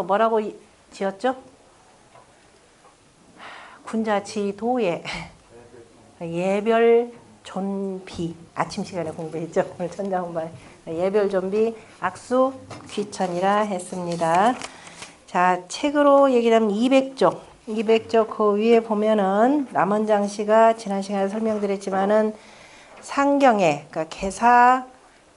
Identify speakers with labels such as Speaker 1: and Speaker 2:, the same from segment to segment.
Speaker 1: 뭐라고 지었죠? 군자치도예 예별 존비. 아침 시간에 공부했죠. 오늘 천장반 예별 존비 악수 귀천이라 했습니다. 자, 책으로 얘기하면 200쪽. 200쪽 그 위에 보면은 남원장씨가 지난 시간에 설명드렸지만은 상경에, 그러니까 개사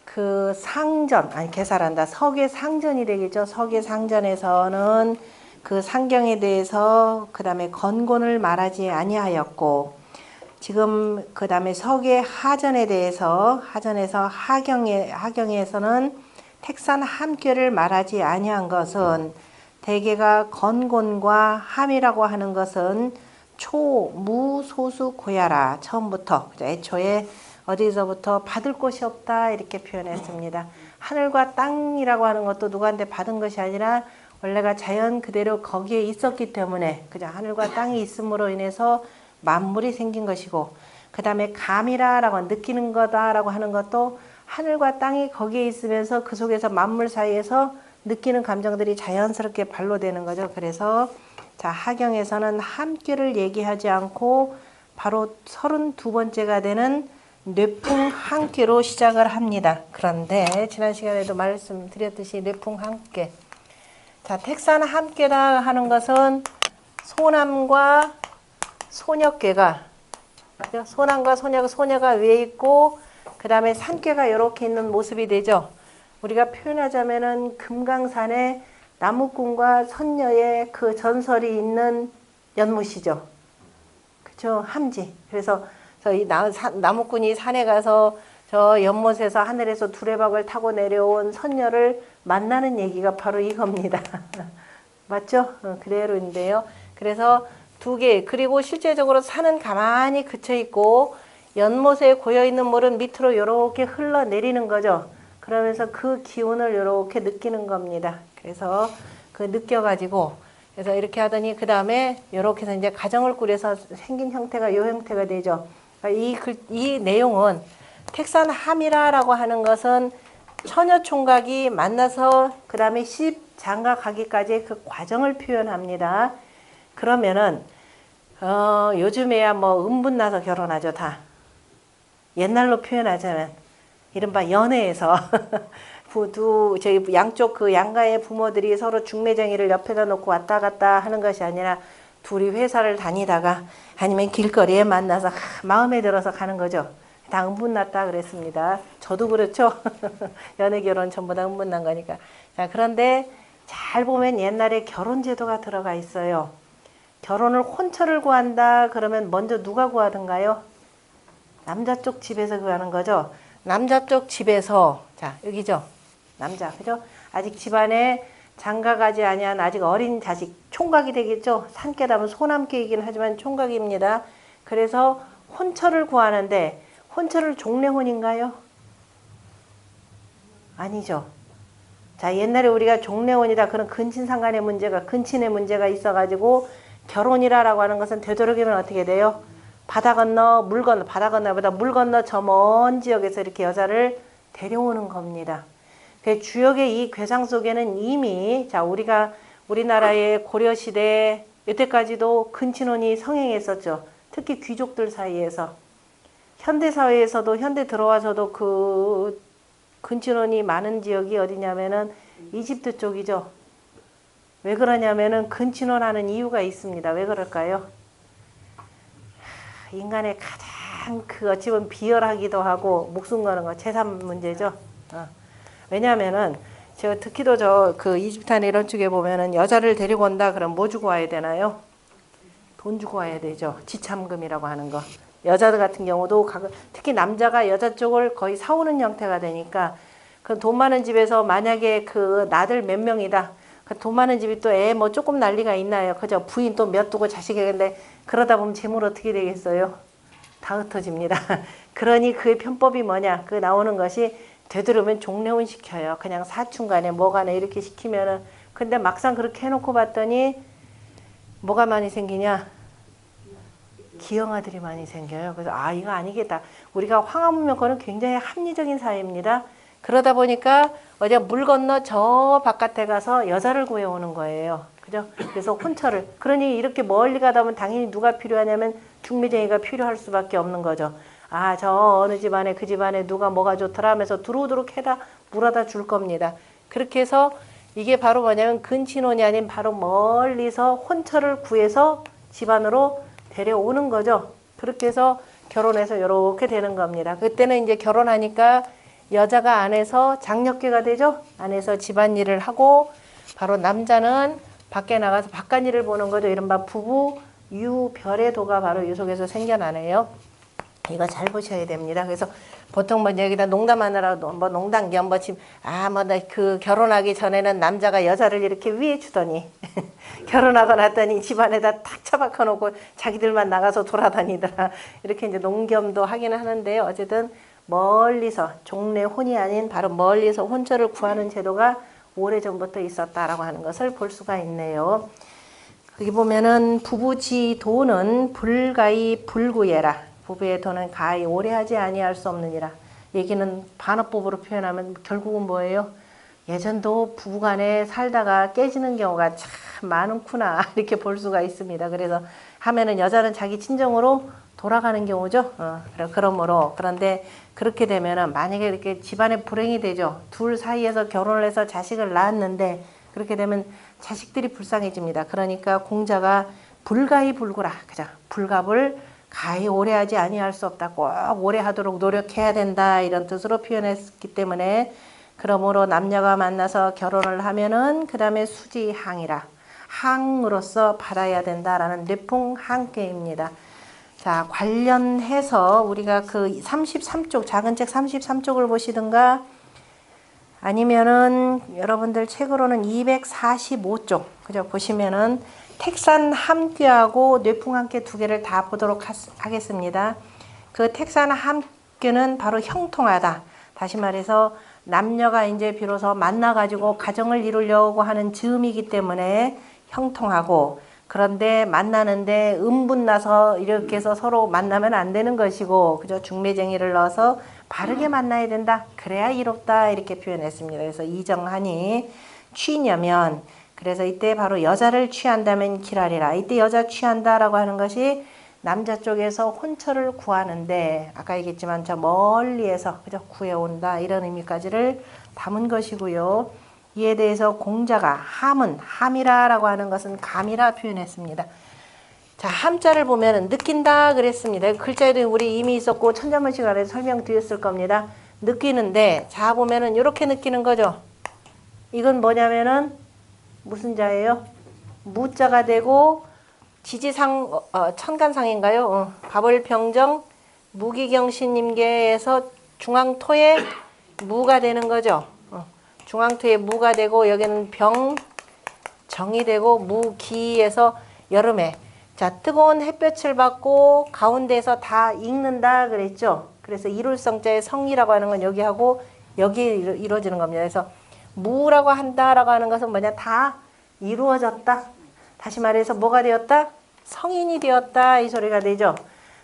Speaker 1: 그 상전, 아니 개사란다. 석의 상전이 되겠죠. 석의 상전에서는 그 상경에 대해서 그 다음에 건곤을 말하지 아니하였고, 지금 그 다음에 석의 하전에 대해서 하전에서 하경에서는 택산 함께를 말하지 아니한 것은 대개가 건곤과 함이라고 하는 것은 초, 무, 소수, 고야라. 처음부터 애초에 어디서부터 받을 곳이 없다 이렇게 표현했습니다. 하늘과 땅이라고 하는 것도 누구한테 받은 것이 아니라 원래가 자연 그대로 거기에 있었기 때문에 그냥 하늘과 땅이 있음으로 인해서 만물이 생긴 것이고, 그 다음에 감이라라고 느끼는 거다라고 하는 것도 하늘과 땅이 거기에 있으면서 그 속에서 만물 사이에서 느끼는 감정들이 자연스럽게 발로되는 거죠. 그래서 자, 하경에서는 함께를 얘기하지 않고 바로 32번째가 되는 뇌풍 함께로 시작을 합니다. 그런데 지난 시간에도 말씀드렸듯이 뇌풍 함께, 자, 택산 함께라 하는 것은 소남과 소녀괴가, 소남과 소녀가 위에 있고 그 다음에 산괴가 이렇게 있는 모습이 되죠. 우리가 표현하자면은 금강산에 나무꾼과 선녀의 그 전설이 있는 연못이죠. 그렇죠? 함지. 그래서 이 나무꾼이 산에 가서 저 연못에서 하늘에서 두레박을 타고 내려온 선녀를 만나는 얘기가 바로 이겁니다. 맞죠? 그대로인데요. 그래서 두 개, 그리고 실제적으로 산은 가만히 그쳐 있고 연못에 고여 있는 물은 밑으로 이렇게 흘러내리는 거죠. 그러면서 그 기운을 이렇게 느끼는 겁니다. 그래서 그 느껴가지고, 그래서 이렇게 하더니 그 다음에 이렇게 해서 이제 가정을 꾸려서 생긴 형태가 이 형태가 되죠. 이 내용은 택산함이라라고 하는 것은 처녀총각이 만나서 그 다음에 10장가가기까지의 그 과정을 표현합니다. 그러면은 요즘에야 뭐 음분나서 결혼하죠. 다 옛날로 표현하자면 이른바 연애에서 저희 양쪽 그 양가의 부모들이 서로 중매쟁이를 옆에다 놓고 왔다 갔다 하는 것이 아니라 둘이 회사를 다니다가 아니면 길거리에 만나서 마음에 들어서 가는 거죠. 다 음분났다 그랬습니다. 저도 그렇죠. 연애 결혼 전부 다 음분난 거니까. 자, 그런데 잘 보면 옛날에 결혼제도가 들어가 있어요. 결혼을 혼처를 구한다 그러면 먼저 누가 구하던가요? 남자 쪽 집에서 구하는 거죠. 남자 쪽 집에서, 자, 여기죠. 남자, 그죠? 아직 집안에 장가가지 아니한 아직 어린 자식, 총각이 되겠죠. 산깨다면 소남깨이긴 하지만 총각입니다. 그래서 혼처를 구하는데, 혼처를 종례혼인가요? 아니죠. 자, 옛날에 우리가 종례혼이다 그런 근친상간의 문제가, 근친의 문제가 있어가지고 결혼이라고 하는 것은 되도록이면 어떻게 돼요? 바다 건너, 물 건너, 바다 건너보다 물 건너 저 먼 지역에서 이렇게 여자를 데려오는 겁니다. 그 주역의 이 괴상 속에는 이미, 자, 우리나라의 고려시대 이때까지도 근친혼이 성행했었죠. 특히 귀족들 사이에서. 현대사회에서도, 현대 들어와서도 그 근친혼이 많은 지역이 어디냐면은 이집트 쪽이죠. 왜 그러냐면은 근친혼하는 이유가 있습니다. 왜 그럴까요? 인간의 가장 그 어찌 보면 비열하기도 하고 목숨 거는 거 재산 문제죠. 왜냐하면은 제가 듣기도 그 이집트나 이런 쪽에 보면은 여자를 데리고 온다 그럼 뭐 주고 와야 되나요? 돈 주고 와야 되죠. 지참금이라고 하는 거. 여자들 같은 경우도 특히 남자가 여자 쪽을 거의 사오는 형태가 되니까 그 돈 많은 집에서 만약에 그 나들 몇 명이다. 그 돈 많은 집이 또 애 뭐 조금 난리가 있나요? 그죠? 부인 또 몇 두고 자식이 근데 그러다 보면 재물 어떻게 되겠어요? 다 흩어집니다. 그러니 그의 편법이 뭐냐? 그 나오는 것이 되도록이면 종례혼 시켜요. 그냥 사춘간에 뭐간에 이렇게 시키면은. 근데 막상 그렇게 해놓고 봤더니 뭐가 많이 생기냐? 기형아들이 많이 생겨요. 그래서 이거 아니겠다. 우리가 황하문명 거는 굉장히 합리적인 사회입니다. 그러다 보니까 어디 물 건너 저 바깥에 가서 여자를 구해오는 거예요. 그죠? 그래서 혼처를. 그러니 이렇게 멀리 가다 보면 당연히 누가 필요하냐면 중매쟁이가 필요할 수밖에 없는 거죠. 아, 저 어느 집안에 그 집안에 누가 뭐가 좋더라 하면서 두루두루 캐다 물어다 줄 겁니다. 그렇게 해서 이게 바로 뭐냐면 근친혼이 아닌 바로 멀리서 혼처를 구해서 집안으로 데려오는 거죠. 그렇게 해서 결혼해서 이렇게 되는 겁니다. 그때는 이제 결혼하니까 여자가 안에서 장녀께가 되죠. 안에서 집안일을 하고 바로 남자는 밖에 나가서 바깥일을 보는 거죠. 이른바 부부 유별의 도가 바로 이 속에서 생겨나네요. 이거 잘 보셔야 됩니다. 그래서 보통 뭐 여기다 농담하느라 뭐 농담 겸 뭐 지금 뭐 나 그 결혼하기 전에는 남자가 여자를 이렇게 위해 주더니 결혼하고 났더니 집안에다 탁 처박혀 놓고 자기들만 나가서 돌아다니더라. 이렇게 이제 농겸도 하긴 하는데요. 어쨌든 멀리서 종래 혼이 아닌 바로 멀리서 혼처를 구하는 제도가 오래전부터 있었다라고 하는 것을 볼 수가 있네요. 여기 보면은 부부지도는 불가히 불구예라. 부부의 도는 가히 오래하지 아니할 수 없느니라. 얘기는 반어법으로 표현하면 결국은 뭐예요? 예전도 부부간에 살다가 깨지는 경우가 참 많구나 이렇게 볼 수가 있습니다. 그래서 하면은 여자는 자기 친정으로 돌아가는 경우죠. 그러므로 그런데 그렇게 되면은 만약에 이렇게 집안에 불행이 되죠. 둘 사이에서 결혼을 해서 자식을 낳았는데 그렇게 되면 자식들이 불쌍해집니다. 그러니까 공자가 불가히 불구라. 그죠? 불갑을 가히 오래 하지 아니할 수 없다. 꼭 오래 하도록 노력해야 된다. 이런 뜻으로 표현했기 때문에 그러므로 남녀가 만나서 결혼을 하면은 그 다음에 수지항이라. 항으로서 받아야 된다라는 뇌풍항계입니다. 자, 관련해서 우리가 그 33쪽, 작은 책 33쪽을 보시든가 아니면은 여러분들 책으로는 245쪽, 그죠? 보시면은 택산 함께하고 뇌풍함께 두 개를 다 보도록 하겠습니다. 그 택산 함께는 바로 형통하다. 다시 말해서 남녀가 이제 비로소 만나가지고 가정을 이루려고 하는 즈음이기 때문에 형통하고 그런데 만나는데 음분나서 이렇게 해서 서로 만나면 안 되는 것이고 그죠? 중매쟁이를 넣어서 바르게 만나야 된다. 그래야 이롭다. 이렇게 표현했습니다. 그래서 이정하니 취냐면 그래서 이때 바로 여자를 취한다면 기라리라. 이때 여자 취한다라고 하는 것이 남자 쪽에서 혼처를 구하는데 아까 얘기했지만 저 멀리에서 그죠? 구해온다. 이런 의미까지를 담은 것이고요. 이에 대해서 공자가 함이라라고 하는 것은 감이라 표현했습니다. 자, 함자를 보면은 느낀다 그랬습니다. 글자에도 우리 이미 있었고 천자문 시간에 설명드렸을 겁니다. 느끼는데 자 보면은 이렇게 느끼는 거죠. 이건 뭐냐면은 무슨 자예요? 무자가 되고 지지상 천간상인가요? 바벌병정 무기경신님계에서 중앙토에 무가 되는 거죠. 중앙토에 무가 되고 여기는 병정이 되고 무기에서 여름에 자 뜨거운 햇볕을 받고 가운데에서 다 익는다 그랬죠. 그래서 이룰성자의 성이라고 하는 건 여기하고 여기에 이루어지는 겁니다. 그래서 무라고 한다라고 하는 것은 뭐냐 다 이루어졌다. 다시 말해서 뭐가 되었다? 성인이 되었다 이 소리가 되죠.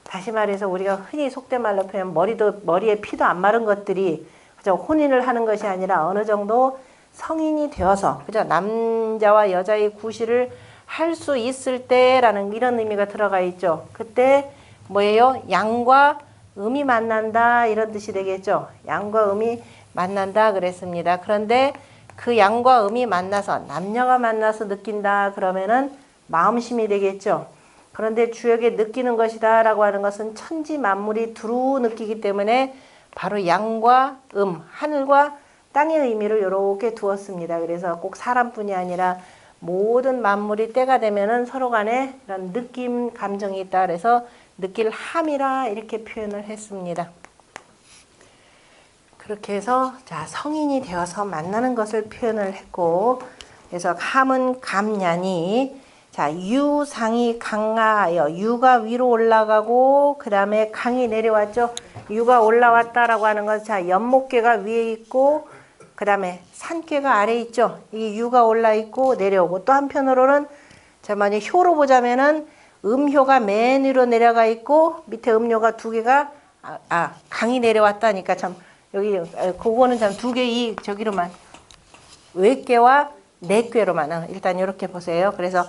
Speaker 1: 다시 말해서 우리가 흔히 속된 말로 표현 머리에 피도 안 마른 것들이 그죠? 혼인을 하는 것이 아니라 어느 정도 성인이 되어서 그죠? 남자와 여자의 구실을 할 수 있을 때라는 이런 의미가 들어가 있죠. 그때 뭐예요? 양과 음이 만난다 이런 뜻이 되겠죠. 양과 음이 만난다 그랬습니다. 그런데 그 양과 음이 만나서 남녀가 만나서 느낀다 그러면은 마음심이 되겠죠. 그런데 주역에 느끼는 것이다 라고 하는 것은 천지 만물이 두루 느끼기 때문에 바로 양과 하늘과 땅의 의미를 이렇게 두었습니다. 그래서 꼭 사람뿐이 아니라 모든 만물이 때가 되면은 서로 간에 이런 느낌, 감정이 있다. 그래서 느낄 함이라 이렇게 표현을 했습니다. 그렇게 해서 자 성인이 되어서 만나는 것을 표현을 했고 그래서 함은 감냐니 자 유상이 강하여 유가 위로 올라가고 그 다음에 강이 내려왔죠. 유가 올라왔다라고 하는 것은 자 연목계가 위에 있고 그 다음에 산계가 아래에 있죠. 이 유가 올라 있고 내려오고 또 한편으로는 자 만약 효로 보자면은 음효가 맨 위로 내려가 있고 밑에 음효가 두 개가 강이 내려왔다니까 참 여기 그거는 참 두 개 이 저기로만 외괴와 내괴로만 일단 이렇게 보세요. 그래서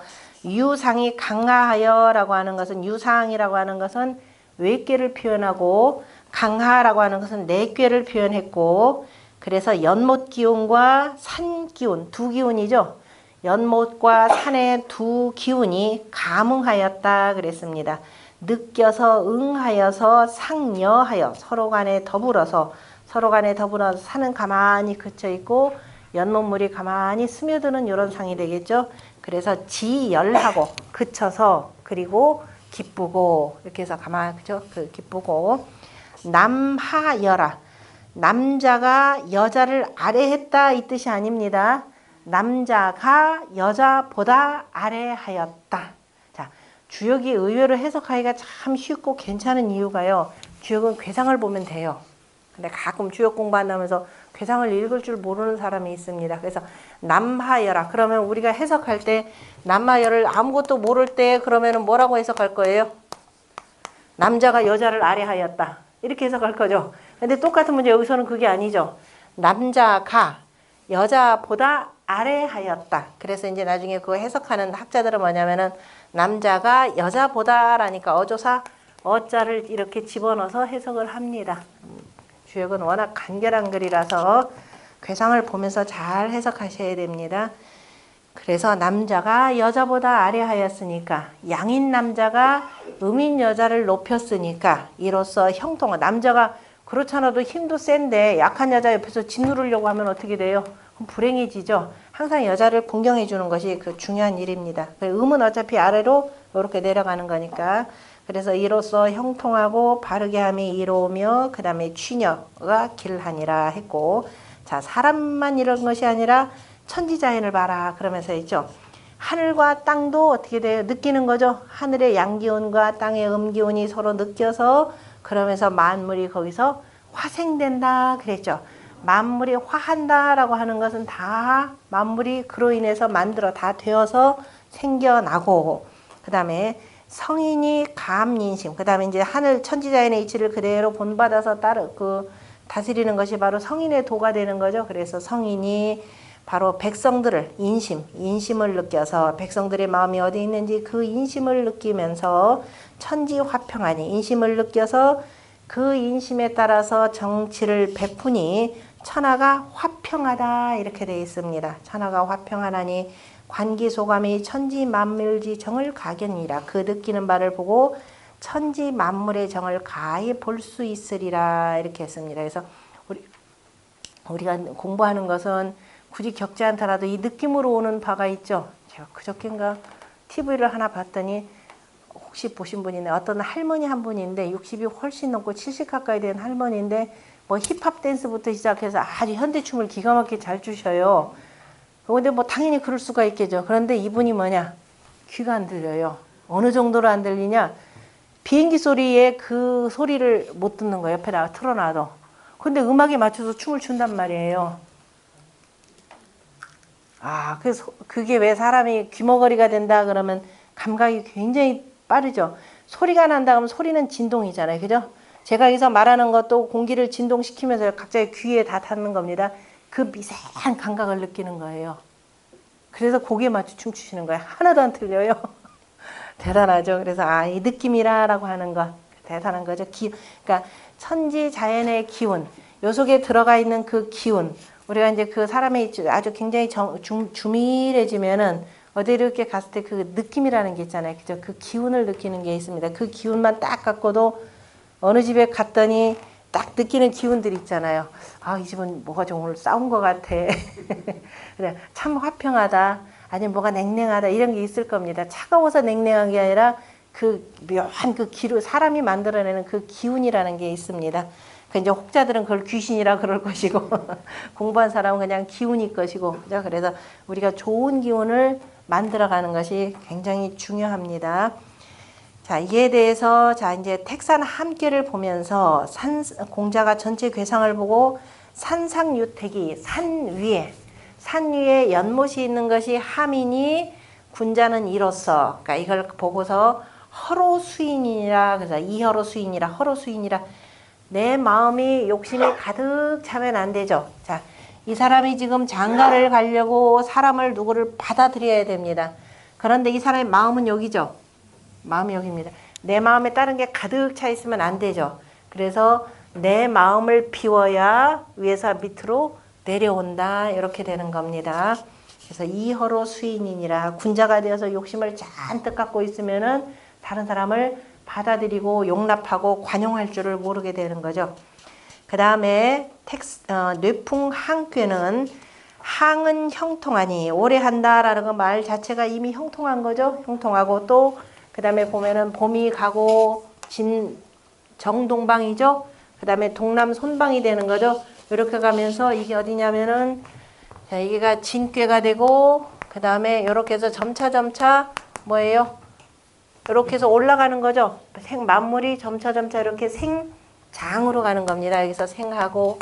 Speaker 1: 유상이 강하여라고 하는 것은 유상이라고 하는 것은 외괴를 표현하고 강하라고 하는 것은 내괴를 표현했고 그래서 연못 기운과 산 기운 두 기운이죠. 연못과 산의 두 기운이 감응하였다 그랬습니다. 느껴서 응하여서 상여하여 서로 간에 더불어서 산은 가만히 그쳐 있고 연못물이 가만히 스며드는 이런 상이 되겠죠. 그래서 지열하고 그쳐서 그리고 기쁘고 이렇게 해서 가만히 그죠? 그 기쁘고 남하여라. 남자가 여자를 아래했다 이 뜻이 아닙니다. 남자가 여자보다 아래하였다. 자, 주역이 의외로 해석하기가 참 쉽고 괜찮은 이유가요. 주역은 괴상을 보면 돼요. 근데 가끔 주역 공부한다면서 괴상을 읽을 줄 모르는 사람이 있습니다. 그래서 남하여라. 그러면 우리가 해석할 때 남하여를 아무것도 모를 때 그러면 뭐라고 해석할 거예요? 남자가 여자를 아래하였다. 이렇게 해석할 거죠. 근데 똑같은 문제 여기서는 그게 아니죠. 남자가 여자보다 아래하였다. 그래서 이제 나중에 그거 해석하는 학자들은 뭐냐면은 남자가 여자보다라니까 어조사 어자를 이렇게 집어넣어서 해석을 합니다. 주역은 워낙 간결한 글이라서 괴상을 보면서 잘 해석하셔야 됩니다. 그래서 남자가 여자보다 아래하였으니까 양인 남자가 음인 여자를 높였으니까 이로써 형통한 남자가 그렇잖아도 힘도 센데 약한 여자 옆에서 짓누르려고 하면 어떻게 돼요? 그럼 불행해지죠. 항상 여자를 공경해 주는 것이 그 중요한 일입니다. 음은 어차피 아래로 이렇게 내려가는 거니까. 그래서 이로써 형통하고 바르게 함이 이로우며 그 다음에 취녀가 길하니라 했고 자 사람만 이런 것이 아니라 천지자연을 봐라 그러면서 있죠. 하늘과 땅도 어떻게 돼요? 느끼는 거죠. 하늘의 양기운과 땅의 음기운이 서로 느껴서 그러면서 만물이 거기서 화생된다 그랬죠. 만물이 화한다라고 하는 것은 다 만물이 그로 인해서 다 되어서 생겨나고 그 다음에 성인이 감인심 그 다음에 이제 하늘 천지자연의 이치를 그대로 본받아서 다스리는 것이 바로 성인의 도가 되는 거죠. 그래서 성인이 바로 백성들을 인심을 느껴서 백성들의 마음이 어디 있는지 그 인심을 느끼면서 천지화평하니 인심을 느껴서 그 인심에 따라서 정치를 베푸니 천하가 화평하다 이렇게 되어 있습니다. 천하가 화평하나니 관기소감이 천지만물지 정을 가견이라 그 느끼는 바를 보고 천지만물의 정을 가히 볼 수 있으리라 이렇게 했습니다. 그래서 우리가 공부하는 것은 굳이 겪지 않더라도 이 느낌으로 오는 바가 있죠. 제가 그저께인가 TV를 하나 봤더니 혹시 보신 분이네. 어떤 할머니 한 분인데 60이 훨씬 넘고 70 가까이 된 할머니인데 뭐 힙합 댄스부터 시작해서 아주 현대춤을 기가 막히게 잘 추셔요. 근데 뭐 당연히 그럴 수가 있겠죠. 그런데 이분이 뭐냐? 귀가 안 들려요. 어느 정도로 안 들리냐? 비행기 소리에 그 소리를 못 듣는 거예요. 옆에다가 틀어놔도. 근데 음악에 맞춰서 춤을 춘단 말이에요. 그래서 그게 왜 사람이 귀머거리가 된다 그러면 감각이 굉장히 빠르죠. 소리가 난다 그러면 소리는 진동이잖아요. 그죠? 제가 여기서 말하는 것도 공기를 진동시키면서 각자의 귀에 다 닿는 겁니다. 그 미세한 감각을 느끼는 거예요. 그래서 거기에 맞춰 춤추시는 거예요. 하나도 안 틀려요. 대단하죠. 그래서 이 느낌이라고 하는 것 대단한 거죠. 그러니까 천지 자연의 기운, 요 속에 들어가 있는 그 기운, 우리가 이제 그 사람이 아주 굉장히 주밀해지면은 어디 이렇게 갔을 때 그 느낌이라는 게 있잖아요. 그죠? 그 기운을 느끼는 게 있습니다. 그 기운만 딱 갖고도 어느 집에 갔더니 딱 느끼는 기운들이 있잖아요. 이 집은 뭐가 좀 오늘 싸운 것 같아. 그래, 참 화평하다. 아니면 뭐가 냉랭하다. 이런 게 있을 겁니다. 차가워서 냉랭한 게 아니라 그 묘한 그 사람이 만들어내는 그 기운이라는 게 있습니다. 이제 혹자들은 그걸 귀신이라 그럴 것이고 공부한 사람은 그냥 기운일 것이고 그죠? 그래서 우리가 좋은 기운을 만들어가는 것이 굉장히 중요합니다. 자, 이에 대해서 이제 택산 함께를 보면서 공자가 전체 괴상을 보고 산상유택이 산 위에 연못이 있는 것이 함이니 군자는 이로써 그러니까 이걸 보고서 허로수인이라 그래서 이허로수인이라 허로수인이라 내 마음이 욕심이 가득 차면 안 되죠. 자, 이 사람이 지금 장가를 가려고 사람을 누구를 받아들여야 됩니다. 그런데 이 사람의 마음은 여기죠. 마음이 여기입니다. 내 마음에 다른 게 가득 차 있으면 안 되죠. 그래서 내 마음을 비워야 위에서 밑으로 내려온다. 이렇게 되는 겁니다. 그래서 이허로 수인이니라. 군자가 되어서 욕심을 잔뜩 갖고 있으면은 다른 사람을 받아들이고 용납하고 관용할 줄을 모르게 되는 거죠. 그 다음에 뇌풍 항괴는 항은 형통하니 오래 한다라는 거 말 자체가 이미 형통한 거죠. 형통하고 또 그 다음에 보면은 봄이 가고 정동방이죠. 그 다음에 동남 손방이 되는 거죠. 이렇게 가면서 이게 어디냐면은 자, 이게가 진괴가 되고 그 다음에 이렇게 해서 점차 뭐예요? 이렇게 해서 올라가는 거죠. 만물이 점차 이렇게 생장으로 가는 겁니다. 여기서 생하고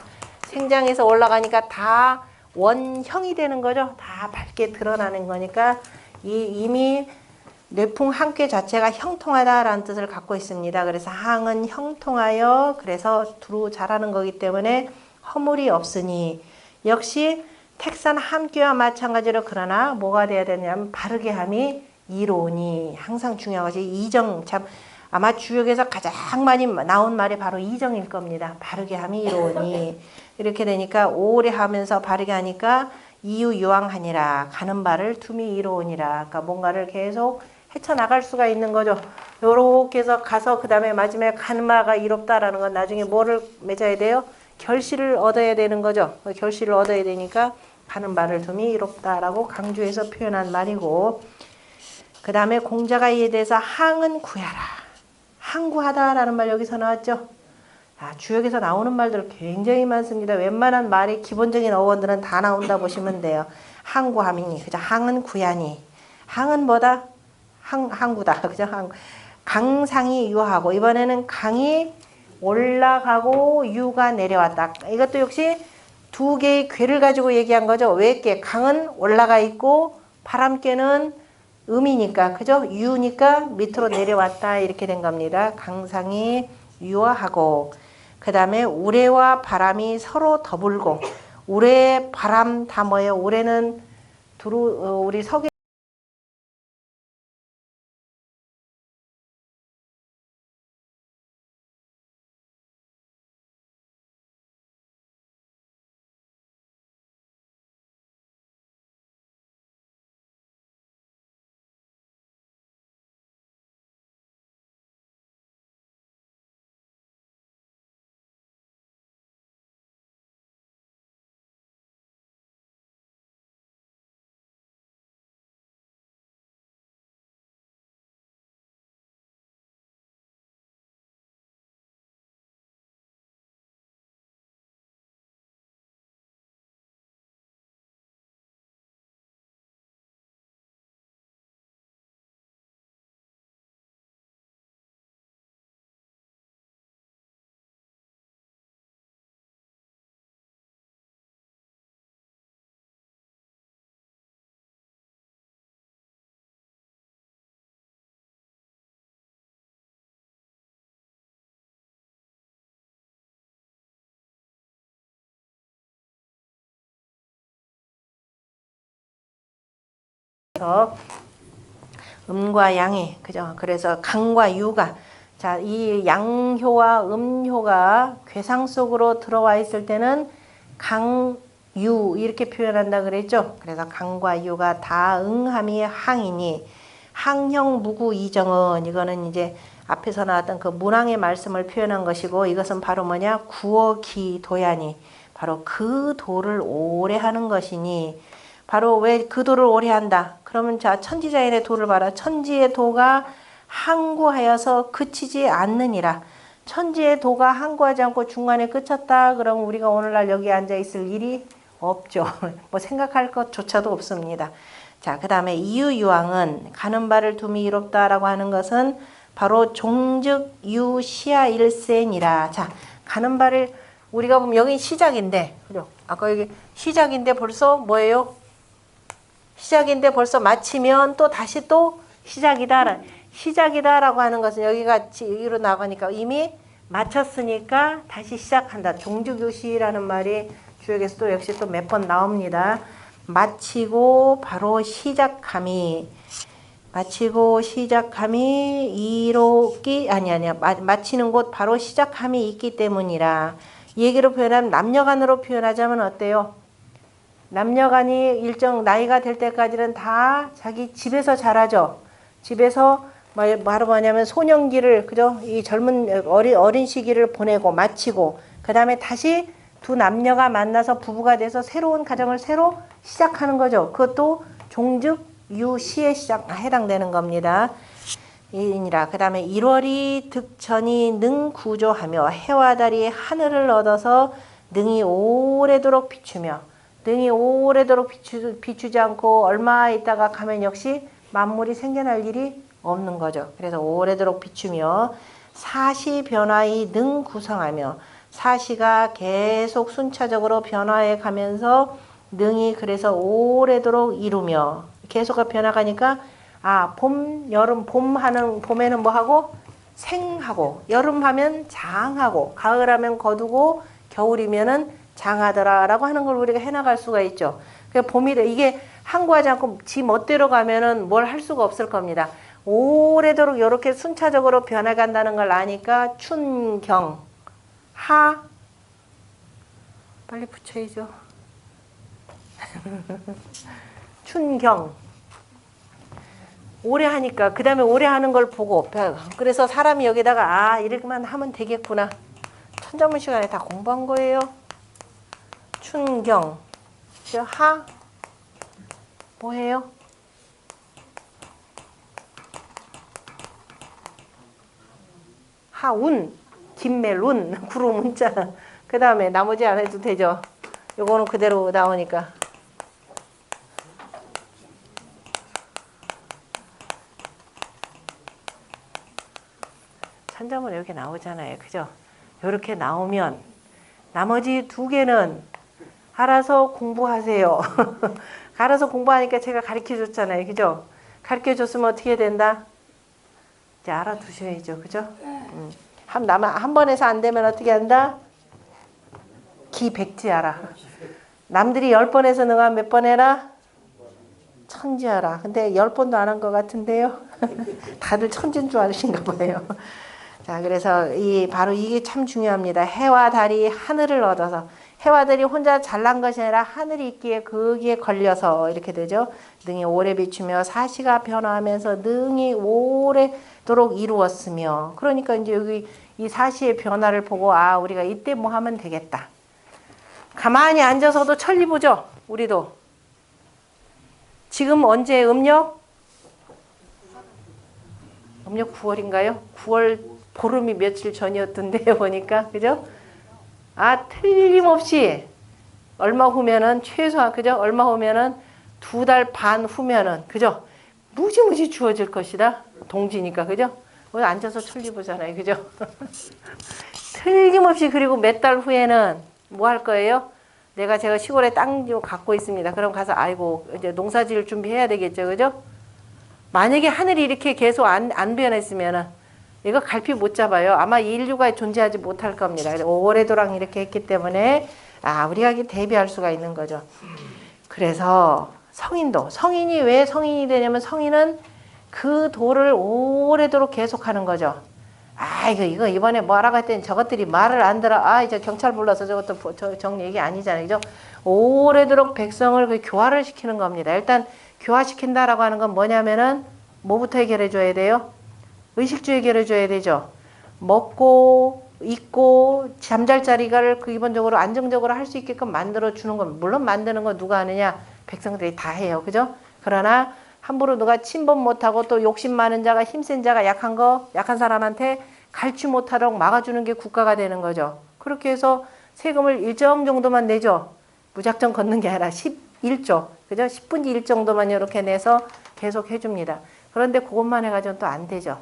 Speaker 1: 생장에서 올라가니까 다 원형이 되는 거죠. 다 밝게 드러나는 거니까 이미 뇌풍 항괴 자체가 형통하다라는 뜻을 갖고 있습니다. 그래서 항은 형통하여 그래서 두루 자라는 거기 때문에 허물이 없으니 역시 택산 함께와 마찬가지로 그러나 뭐가 돼야 되냐면 바르게 함이 이로우니 항상 중요한 것이 이정. 참 아마 주역에서 가장 많이 나온 말이 바로 이정일 겁니다. 바르게 함이 이로우니 이렇게 되니까 오래 하면서 바르게 하니까 이유유왕하니라 가는 바를 둠이 이로우니라. 그러니까 뭔가를 계속 헤쳐나갈 수가 있는 거죠. 요렇게 해서 가서 그 다음에 마지막에 가는 바가 이롭다라는 건 나중에 뭐를 맺어야 돼요? 결실을 얻어야 되는 거죠. 결실을 얻어야 되니까 가는 바를 둠이 이롭다라고 강조해서 표현한 말이고 그 다음에 공자가 이에 대해서 항은 구야라. 항구하다라는 말 여기서 나왔죠. 주역에서 나오는 말들 굉장히 많습니다. 웬만한 말의 기본적인 어원들은 다 나온다 보시면 돼요. 항구함이니 그죠? 항은 구야니. 항은 뭐다? 항구다. 그죠? 강상이 유하고 이번에는 강이 올라가고 유가 내려왔다. 이것도 역시 두 개의 괴를 가지고 얘기한 거죠. 외께 강은 올라가 있고 바람께는 음이니까 그죠? 유니까 밑으로 내려왔다 이렇게 된 겁니다. 강상이 유하고 그 다음에 우레와 바람이 서로 더불고 우레 바람 다 뭐예요? 우레는 우리 서계 음과 양이 그죠? 그래서 강과 유가 자, 이 양효와 음효가 괴상 속으로 들어와 있을 때는 강, 유 이렇게 표현한다 그랬죠? 그래서 강과 유가 다 응함이 항이니 항형 무구 이정은 이거는 이제 앞에서 나왔던 그 문항의 말씀을 표현한 것이고 이것은 바로 뭐냐? 구어기 도야니 바로 그 도를 오래 하는 것이니 바로 왜 그 도를 오래 한다? 그러면 자 천지자연의 도를 봐라. 천지의 도가 항구하여서 그치지 않느니라. 천지의 도가 항구하지 않고 중간에 그쳤다. 그러면 우리가 오늘날 여기 앉아 있을 일이 없죠. 뭐 생각할 것조차도 없습니다. 자, 그 다음에 이유유왕은 가는 바를 둠이 이롭다라고 하는 것은 바로 종즉 유시아 일센이라. 자, 가는 바를 우리가 보면 여기 시작인데, 그죠? 아까 여기 시작인데 벌써 뭐예요? 시작인데 벌써 마치면 또 다시 또 시작이다라고 하는 것은 여기가 여기로 나가니까 이미 마쳤으니까 다시 시작한다. 종주교시라는 말이 주역에서 또 역시 또 몇 번 나옵니다. 마치고 바로 시작함이 이롭기 아니야 마치는 곳 바로 시작함이 있기 때문이라. 이 얘기로 표현하면 남녀간으로 표현하자면 어때요? 남녀간이 일정 나이가 될 때까지는 다 자기 집에서 자라죠. 집에서 바로 뭐냐면 소년기를 그죠? 이 젊은 어린 시기를 보내고 마치고 그 다음에 다시 두 남녀가 만나서 부부가 돼서 새로운 가정을 새로 시작하는 거죠. 그것도 종즉 유시의 시작 해당되는 겁니다. 이니라. 그 다음에 1월이 득천이 능 구조하며 해와 달이 하늘을 얻어서 능이 오래도록 비추며 능이 오래도록 비추지 않고 얼마 있다가 가면 역시 만물이 생겨날 일이 없는 거죠. 그래서 오래도록 비추며 사시 변화의 능 구성하며 사시가 계속 순차적으로 변화해 가면서 능이 그래서 오래도록 이루며 계속 변화가니까 봄, 여름, 봄에는 뭐 하고? 생하고, 여름 하면 장하고, 가을 하면 거두고, 겨울이면은 장하더라라고 하는 걸 우리가 해나갈 수가 있죠. 봄이다. 이게 항구하지 않고 지 멋대로 가면은 뭘 할 수가 없을 겁니다. 오래도록 이렇게 순차적으로 변해간다는 걸 아니까 춘경, 빨리 붙여야죠. 춘경. 오래 하니까 그 다음에 오래 하는 걸 보고 그래서 사람이 여기다가 이렇게만 하면 되겠구나. 천자문 시간에 다 공부한 거예요. 춘경. 뭐해요? 하운, 김멜운, 구름 문자. 그 다음에 나머지 안 해도 되죠. 요거는 그대로 나오니까. 천자문 이렇게 나오잖아요. 그죠? 이렇게 나오면 나머지 두 개는 알아서 공부하세요. 알아서 공부하니까 제가 가르쳐 줬잖아요. 그죠? 가르쳐 줬으면 어떻게 된다? 이제 알아두셔야죠. 그죠? 한 번에서 안 되면 어떻게 한다? 기백지하라. 남들이 10번에서 너가 몇 번 해라? 천지하라. 근데 10번도 안 한 것 같은데요. 다들 천지인 줄 아신가 봐요. 자, 그래서 바로 이게 참 중요합니다. 해와 달이 하늘을 얻어서 해와 달이 혼자 잘난 것이 아니라 하늘이 있기에 거기에 걸려서 이렇게 되죠. 능이 오래 비추며 사시가 변화하면서 능이 오래도록 이루었으며 그러니까 이제 여기 이 사시의 변화를 보고 우리가 이때 뭐 하면 되겠다. 가만히 앉아서도 천리 보죠. 우리도. 지금 언제 음력 9월인가요? 9월 보름이 며칠 전이었던데요, 보니까. 그죠? 틀림없이 얼마 후면은 최소한 그죠? 얼마 후면은 2달 반 후면은 그죠? 무지무지 추워질 것이다. 동지니까 그죠? 오늘 앉아서 천리 보잖아요. 그죠? 틀림없이 그리고 몇 달 후에는 뭐 할 거예요? 제가 시골에 땅 좀 갖고 있습니다. 그럼 가서 이제 농사 지을 준비해야 되겠죠. 그죠? 만약에 하늘이 이렇게 계속 안 변했으면은 이거 갈피 못 잡아요. 아마 인류가 존재하지 못할 겁니다. 오래도록 이렇게 했기 때문에 우리가 대비할 수가 있는 거죠. 그래서 성인이 왜 성인이 되냐면 성인은 그 도를 오래도록 계속하는 거죠. 이거 이번에 뭐 하라고 했더니 저것들이 말을 안 들어. 이제 경찰 불러서 저것도 정 얘기 아니잖아요. 그죠? 오래도록 백성을 교화를 시키는 겁니다. 일단 교화시킨다라고 하는 건 뭐냐면은 뭐부터 해결해 줘야 돼요? 의식주 해결해 줘야 되죠. 먹고 있고 잠잘 자리를 기본적으로 안정적으로 할 수 있게끔 만들어 주는 건 물론 만드는 건 누가 하느냐? 백성들이 다 해요. 그죠? 그러나 함부로 누가 침범 못하고 또 욕심 많은 자가 힘센 자가 약한 사람한테 갈취 못하도록 막아주는 게 국가가 되는 거죠. 그렇게 해서 세금을 일정 정도만 내죠. 무작정 걷는 게 아니라 11조, 그죠? 10분의 1 정도만 이렇게 내서 계속 해줍니다. 그런데 그것만 해가지고는 또 안 되죠.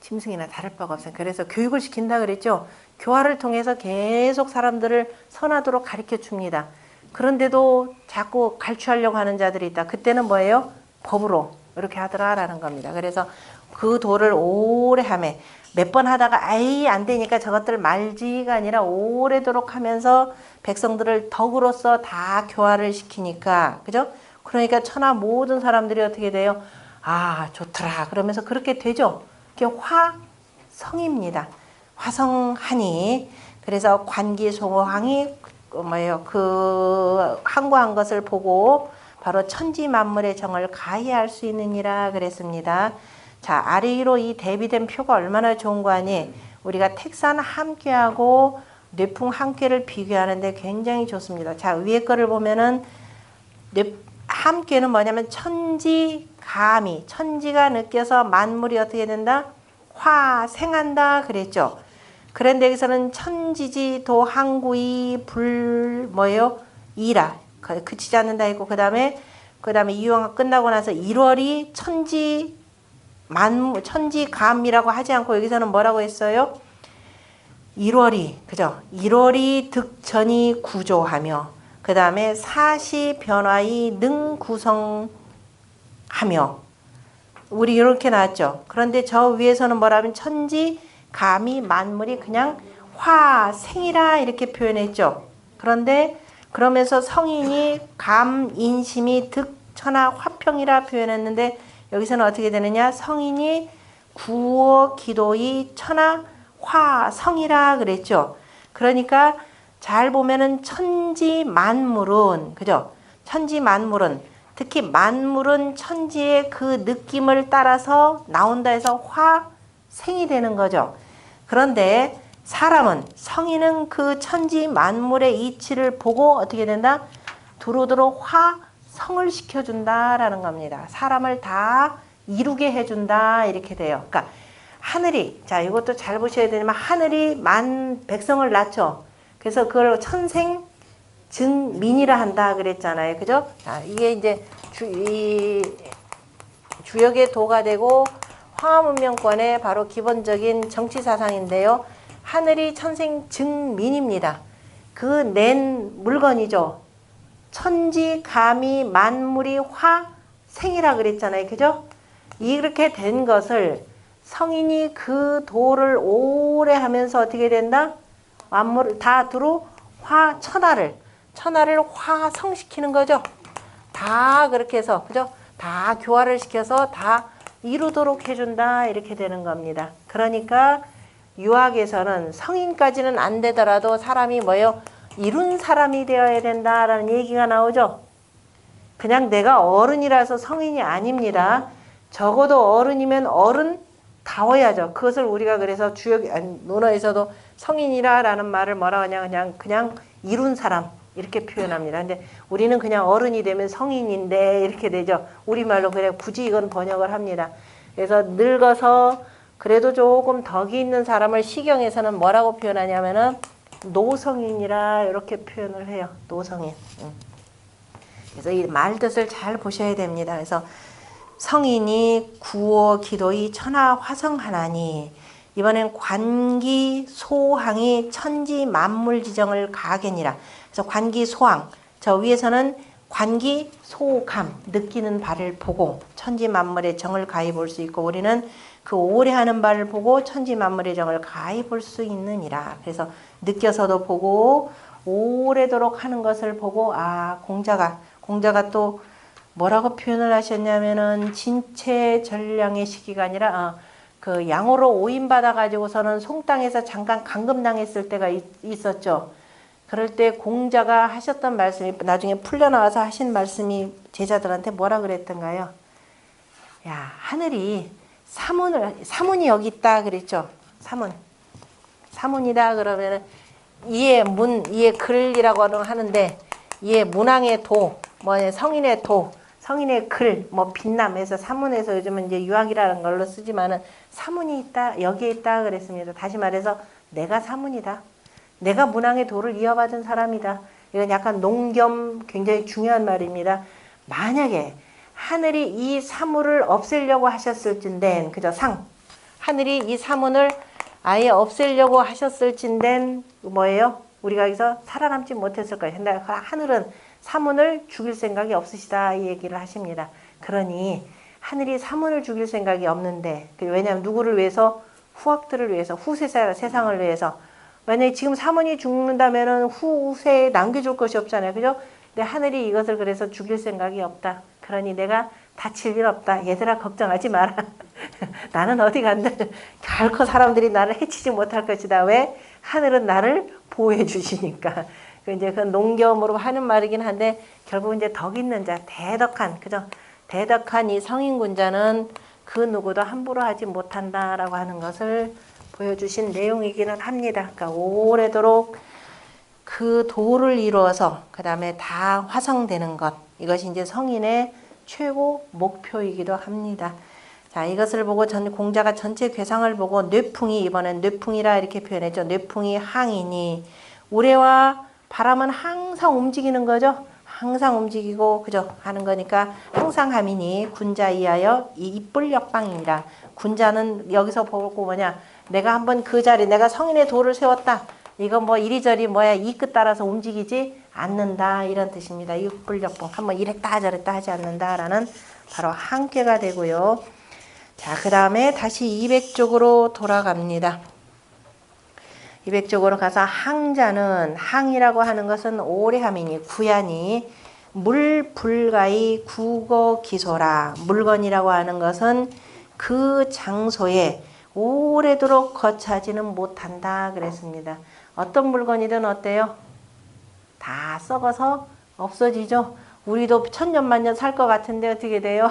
Speaker 1: 짐승이나 다를 바가 없어요. 그래서 교육을 시킨다 그랬죠. 교화를 통해서 계속 사람들을 선하도록 가르쳐 줍니다. 그런데도 자꾸 갈취하려고 하는 자들이 있다. 그때는 뭐예요? 법으로 이렇게 하더라라는 겁니다. 그래서 그 도를 오래 하매 몇 번 하다가 아예 안 되니까 저것들 말지가 아니라 오래도록 하면서 백성들을 덕으로서 다 교화를 시키니까, 그죠? 그러니까 천하 모든 사람들이 어떻게 돼요? 아, 좋더라. 그러면서 그렇게 되죠. 그게 화성입니다. 화성하니. 그래서 관기소왕이 뭐예요? 그 항구한 것을 보고 바로 천지 만물의 정을 가히할 수 있느니라 그랬습니다. 자, 아래 위로 이 대비된 표가 얼마나 좋은 거 아니? 우리가 택산 함께하고 뇌풍 함께를 비교하는데 굉장히 좋습니다. 자, 위에 거를 보면은 함께는 뭐냐면 천지감이, 천지가 느껴서 만물이 어떻게 된다? 화생한다 그랬죠. 그런데 여기서는 천지지도 항구이 불 뭐예요? 이라 그치지 않는다 했고, 그 다음에 이유가 끝나고 나서 1월이 천지감이라고 하지 않고 여기서는 뭐라고 했어요? 1월이, 그죠? 1월이 득천이 구조하며, 그 다음에 사시 변화의 능 구성하며, 우리 이렇게 나왔죠. 그런데 저 위에서는 뭐라면 천지 감이 만물이 그냥 화생이라 이렇게 표현했죠. 그런데 그러면서 성인이 감인심이 득천하 화평이라 표현했는데 여기서는 어떻게 되느냐? 성인이 구어 기도의 천하 화성이라 그랬죠. 그러니까 잘 보면은 천지 만물은, 그죠? 천지 만물은, 특히 만물은 천지의 그 느낌을 따라서 나온다 해서 화생이 되는 거죠. 그런데 사람은, 성인은 그 천지 만물의 이치를 보고 어떻게 된다? 두루두루 화성을 시켜준다라는 겁니다. 사람을 다 이루게 해준다 이렇게 돼요. 그러니까 하늘이, 자 이것도 잘 보셔야 되지만 하늘이 만 백성을 낳죠. 그래서 그걸 천생 증민이라 한다 그랬잖아요. 그죠? 자, 이게 이제 주역의 도가 되고 화문명권의 바로 기본적인 정치 사상인데요. 하늘이 천생 증민입니다. 그 낸 물건이죠. 천지 감이 만물이 화생이라 그랬잖아요. 그죠? 이렇게 된 것을 성인이 그 도를 오래 하면서 어떻게 된다? 만물을 다 두루 천하를 화성시키는 거죠. 다 그렇게 해서, 그죠? 다 교화를 시켜서 다 이루도록 해준다 이렇게 되는 겁니다. 그러니까 유학에서는 성인까지는 안 되더라도 사람이 뭐예요? 이룬 사람이 되어야 된다라는 얘기가 나오죠. 그냥 내가 어른이라서 성인이 아닙니다. 적어도 어른이면 어른다워야죠. 그것을 우리가 그래서 논어에서도 성인이라라는 말을 뭐라고 하냐, 그냥 이룬 사람 이렇게 표현합니다. 근데 우리는 그냥 어른이 되면 성인인데 이렇게 되죠. 우리말로 그래 굳이 이건 번역을 합니다. 그래서 늙어서 그래도 조금 덕이 있는 사람을 시경에서는 뭐라고 표현하냐면은 노성인이라 이렇게 표현을 해요. 노성인. 그래서 이 말 뜻을 잘 보셔야 됩니다. 그래서 성인이 구호 기도의 천하 화성하나니, 이번엔 관기 소항이 천지 만물 지정을 가하겠니라. 그래서 관기 소항, 저 위에서는 관기 소감, 느끼는 바를 보고 천지 만물의 정을 가히 볼 수 있고, 우리는 그 오래 하는 바를 보고 천지 만물의 정을 가히 볼 수 있느니라. 그래서 느껴서도 보고 오래도록 하는 것을 보고, 아, 공자가 또 뭐라고 표현을 하셨냐면은 진체 전량의 시기가 아니라 그 양호로 오인받아 가지고서는 송땅에서 잠깐 감금당했을 때가 있었죠. 그럴 때 공자가 하셨던 말씀이 나중에 풀려나와서 하신 말씀이 제자들한테 뭐라 그랬던가요? 야, 하늘이 사문이 여기 있다 그랬죠. 사문이다 그러면은 이의 글이라고 하는데, 이의 문왕의 도, 성인의 도, 성인의 글, 빛남에서 사문에서 요즘은 이제 유학이라는 걸로 쓰지만은 사문이 있다, 여기에 있다 그랬습니다. 다시 말해서 내가 사문이다. 내가 문왕의 도를 이어받은 사람이다. 이건 약간 농겸 굉장히 중요한 말입니다. 만약에 하늘이 이 사문을 없애려고 하셨을진된, 그죠? 하늘이 이 사문을 아예 없애려고 하셨을진된 뭐예요? 우리가 여기서 살아남지 못했을 거예요. 근데 하늘은 사문을 죽일 생각이 없으시다 이 얘기를 하십니다. 그러니 하늘이 사문을 죽일 생각이 없는데, 왜냐하면 누구를 위해서? 후학들을 위해서, 후세 세상을 위해서. 만약에 지금 사문이 죽는다면은 후세에 남겨줄 것이 없잖아요. 그죠? 근데 하늘이 이것을 그래서 죽일 생각이 없다. 그러니 내가 다칠 일 없다. 얘들아 걱정하지 마라. 나는 어디 간다. 결코 사람들이 나를 해치지 못할 것이다. 왜? 하늘은 나를 보호해 주시니까. 이제 그 농경으로 하는 말이긴 한데 결국 이제 덕 있는 자, 대덕한, 그죠? 대덕한 이 성인군자는 그 누구도 함부로 하지 못한다라고 하는 것을 보여주신 내용이기는 합니다. 그러니까 오래도록 그 도를 이루어서 그 다음에 다 화성되는 것, 이것이 이제 성인의 최고 목표이기도 합니다. 자, 이것을 보고 공자가 전체 괴상을 보고 뇌풍이, 이번엔 뇌풍이라 이렇게 표현했죠. 뇌풍이 항이니, 우레와 바람은 항상 움직이는 거죠. 항상 움직이고, 그죠? 하는 거니까 항상 함이니 군자 이하여 이뿔 역방이니라. 군자는 여기서 보고 뭐냐, 내가 한번 그 자리, 내가 성인의 도를 세웠다. 이거 뭐 이리저리 뭐야 이 끝 따라서 움직이지 않는다, 이런 뜻입니다. 육불역봉, 한번 이랬다 저랬다 하지 않는다라는 바로 한계가 되고요. 자, 그 다음에 다시 200쪽으로 돌아갑니다. 200쪽으로 가서 항자는, 항이라고 하는 것은 오래함이니 구야니 물불가의 국어기소라. 물건이라고 하는 것은 그 장소에 오래도록 거차지는 못한다 그랬습니다. 어떤 물건이든 어때요? 다 썩어서 없어지죠. 우리도 천년만년 살 것 같은데 어떻게 돼요?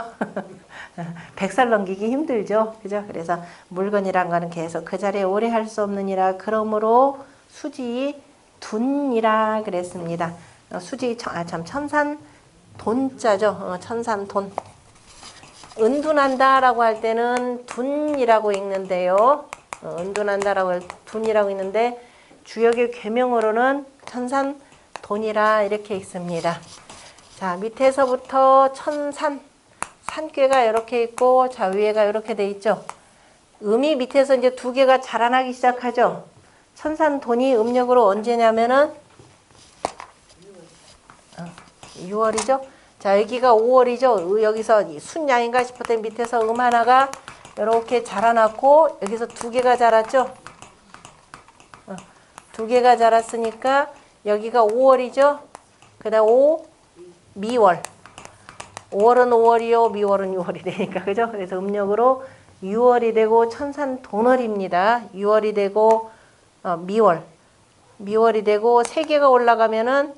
Speaker 1: 100살 넘기기 힘들죠. 그죠? 그래서 물건이란 거는 계속 그 자리에 오래 할 수 없느니라. 그러므로 수지 둔이라 그랬습니다. 수지 천산 돈자죠. 천산 돈. 은둔한다라고 할 때는 둔이라고 읽는데요. 은둔한다라고 둔이라고 읽는데 주역의 계명으로는 천산 돈이라 이렇게 읽습니다. 자, 밑에서부터 천산, 산꾀가 이렇게 있고, 자, 위에가 이렇게 돼 있죠. 음이 밑에서 이제 두 개가 자라나기 시작하죠. 천산 돈이 음력으로 언제냐면은 6월이죠. 자, 여기가 5월이죠. 여기서 순양인가 싶었더니 밑에서 음 하나가 이렇게 자라났고, 여기서 두 개가 자랐죠. 두 개가 자랐으니까 여기가 5월이죠. 그 다음 미월. 5월은 5월이요, 미월은 6월이 되니까, 그죠? 그래서 음력으로 6월이 되고 천산 돈월입니다. 6월이 되고 미월이 되고 세 개가 올라가면은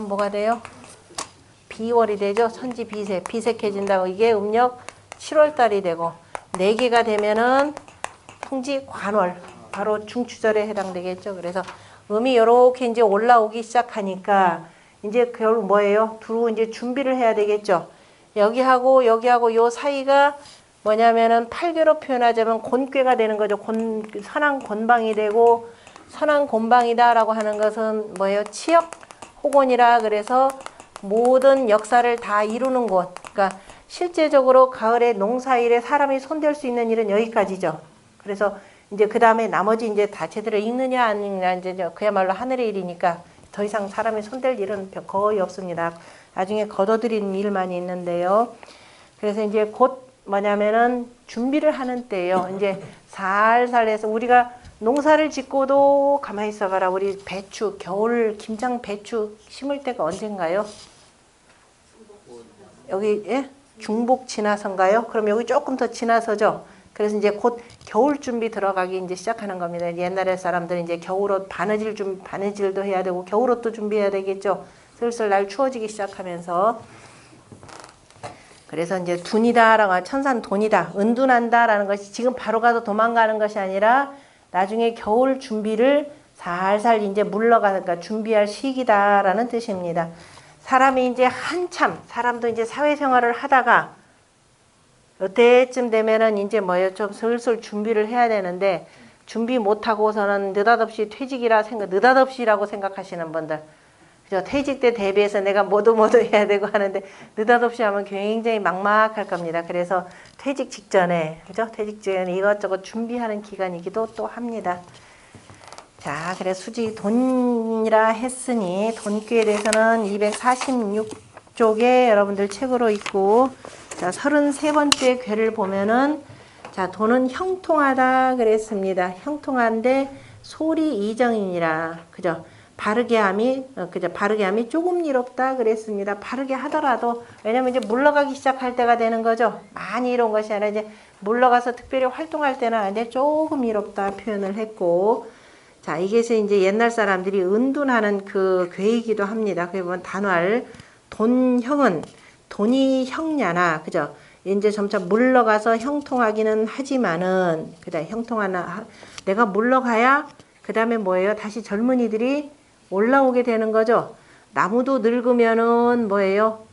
Speaker 1: 뭐가 돼요? 비월이 되죠. 천지 비색해진다고. 이게 음력 7월 달이 되고, 네 개가 되면은 풍지 관월, 바로 중추절에 해당되겠죠. 그래서 음이 이렇게 이제 올라오기 시작하니까 이제 결국 뭐예요? 두루 이제 준비를 해야 되겠죠. 여기하고 요 사이가 뭐냐면은 팔괘로 표현하자면 곤꾀가 되는 거죠. 선왕 곤방이 되고, 선왕 곤방이다라고 하는 것은 뭐예요? 치역 호곤이라 그래서 모든 역사를 다 이루는 곳. 그러니까 실제적으로 가을에 농사일에 사람이 손댈 수 있는 일은 여기까지죠. 그래서 이제 그 다음에 나머지 이제 다 제대로 읽느냐 안 읽느냐 이제 그야말로 하늘의 일이니까 더 이상 사람이 손댈 일은 거의 없습니다. 나중에 거둬들이는 일만 있는데요. 그래서 이제 곧 뭐냐면은 준비를 하는 때예요. 이제 살살 해서 우리가 농사를 짓고도 가만히 있어봐라. 우리 배추, 겨울 김장 배추 심을 때가 언젠가요? 여기 예? 중복 지나서인가요? 그럼 여기 조금 더 지나서죠. 그래서 이제 곧 겨울 준비 들어가기 이제 시작하는 겁니다. 옛날에 사람들은 이제 겨울옷 바느질도 해야 되고 겨울옷도 준비해야 되겠죠. 슬슬 날 추워지기 시작하면서. 그래서 이제 둔이다라고 천산 돈이다, 은둔한다라는 것이 지금 바로 가서 도망가는 것이 아니라 나중에 겨울 준비를 살살 이제 물러가니까 그러니까 준비할 시기다라는 뜻입니다. 사람이 이제 한참 사람도 이제 사회생활을 하다가 이때쯤 되면은 이제 뭐예요? 좀 슬슬 준비를 해야 되는데 준비 못하고서는 느닷없이 느닷없이라고 생각하시는 분들. 그죠? 퇴직 때 대비해서 내가 뭐도 해야 되고 하는데 느닷없이 하면 굉장히 막막할 겁니다. 그래서 퇴직 직전에, 그죠? 퇴직 직전에 이것저것 준비하는 기간이기도 또 합니다. 자, 그래 수지 돈이라 했으니 돈귀에 대해서는 246쪽에 여러분들 책으로 있고, 자, 33번째 괴를 보면은, 자, 돈은 형통하다 그랬습니다. 형통한데 소리 이정이니라. 그죠? 바르게 함이, 그죠? 바르게 함이 조금 이롭다 그랬습니다. 바르게 하더라도, 왜냐면 이제 물러가기 시작할 때가 되는 거죠. 많이 이로운 것이 아니라 이제 물러가서 특별히 활동할 때는 아닌데 조금 이롭다 표현을 했고, 자, 이게 이제 옛날 사람들이 은둔하는 그 괴이기도 합니다. 그러면 단활, 돈형은 돈이 형냐나, 그죠? 이제 점차 물러가서 형통하기는 하지만은, 그다 형통하나, 내가 물러가야, 그 다음에 뭐예요? 다시 젊은이들이 올라오게 되는 거죠. 나무도 늙으면은 뭐예요?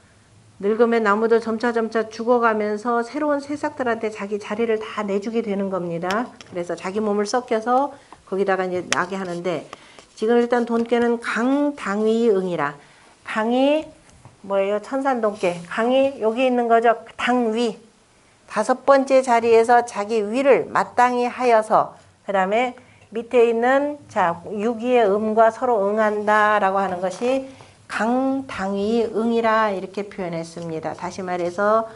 Speaker 1: 늙으면 나무도 점차 죽어가면서 새로운 새싹들한테 자기 자리를 다 내주게 되는 겁니다. 그래서 자기 몸을 썩혀서 거기다가 이제 나게 하는데, 지금 일단 돈깨는 강당위응이라. 강이 뭐예요? 천산돈깨. 강이 여기 있는 거죠. 당위. 5번째 자리에서 자기 위를 마땅히 하여서, 그 다음에 밑에 있는, 자, 유기의 음과 서로 응한다라고 하는 것이 강당위응이라 이렇게 표현했습니다. 다시 말해서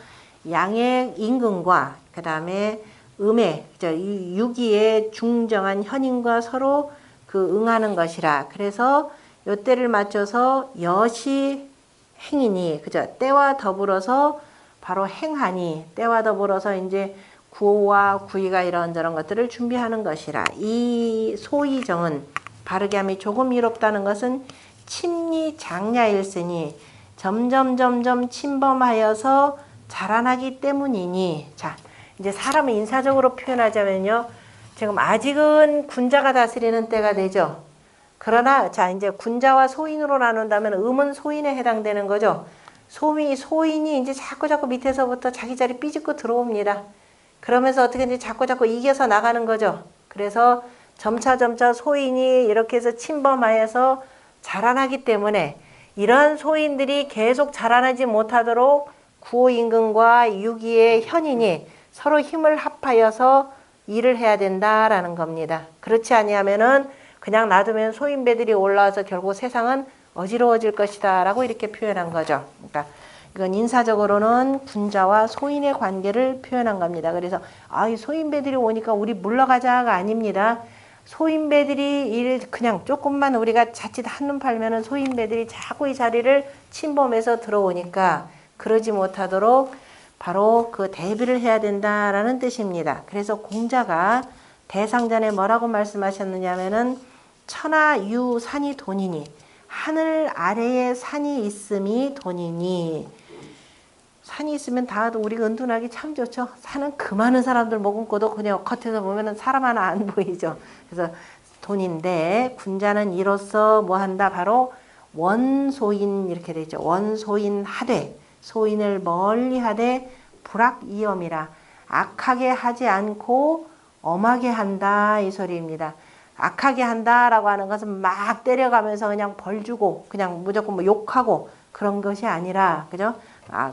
Speaker 1: 양의 임금과 그 다음에 음의, 유기의 중정한 현인과 서로 그 응하는 것이라. 그래서 요 때를 맞춰서 여시 행이니, 그죠? 때와 더불어서 바로 행하니, 때와 더불어서 이제 구호와 구의가 이런저런 것들을 준비하는 것이라. 이 소이정은 바르게 함이 조금 이롭다는 것은 침리 장야일세니 점점 침범하여서 자라나기 때문이니. 자, 이제 사람을 인사적으로 표현하자면요, 지금 아직은 군자가 다스리는 때가 되죠. 그러나 자, 이제 군자와 소인으로 나눈다면 음은 소인에 해당되는 거죠. 소인이 이제 자꾸 밑에서부터 자기 자리 삐집고 들어옵니다. 그러면서 어떻게 이제 자꾸 이겨서 나가는 거죠. 그래서 점차 소인이 이렇게 해서 침범하여서 자라나기 때문에, 이런 소인들이 계속 자라나지 못하도록 구호임금과 유기의 현인이 서로 힘을 합하여서 일을 해야 된다라는 겁니다. 그렇지 아니하면은 그냥 놔두면 소인배들이 올라와서 결국 세상은 어지러워질 것이다 라고 이렇게 표현한 거죠. 그러니까 이건 인사적으로는 군자와 소인의 관계를 표현한 겁니다. 그래서 이 소인배들이 오니까 우리 물러가자가 아닙니다. 소인배들이 그냥 조금만 우리가 자칫 한눈 팔면은 소인배들이 자꾸 이 자리를 침범해서 들어오니까 그러지 못하도록 바로 그 대비를 해야 된다라는 뜻입니다. 그래서 공자가 대상전에 뭐라고 말씀하셨느냐 하면은 천하유 산이 돈이니, 하늘 아래에 산이 있음이 돈이니. 산이 있으면 다 우리가 은둔하기 참 좋죠. 산은 그 많은 사람들 머금고도 그냥 겉에서 보면은 사람 하나 안 보이죠. 그래서 돈인데, 군자는 이로써 뭐 한다? 바로 원소인 이렇게 되죠. 원소인 하되, 소인을 멀리 하되 불악이엄이라. 악하게 하지 않고 엄하게 한다 이 소리입니다. 악하게 한다라고 하는 것은 막 때려가면서 그냥 벌 주고 그냥 무조건 뭐 욕하고 그런 것이 아니라, 그죠?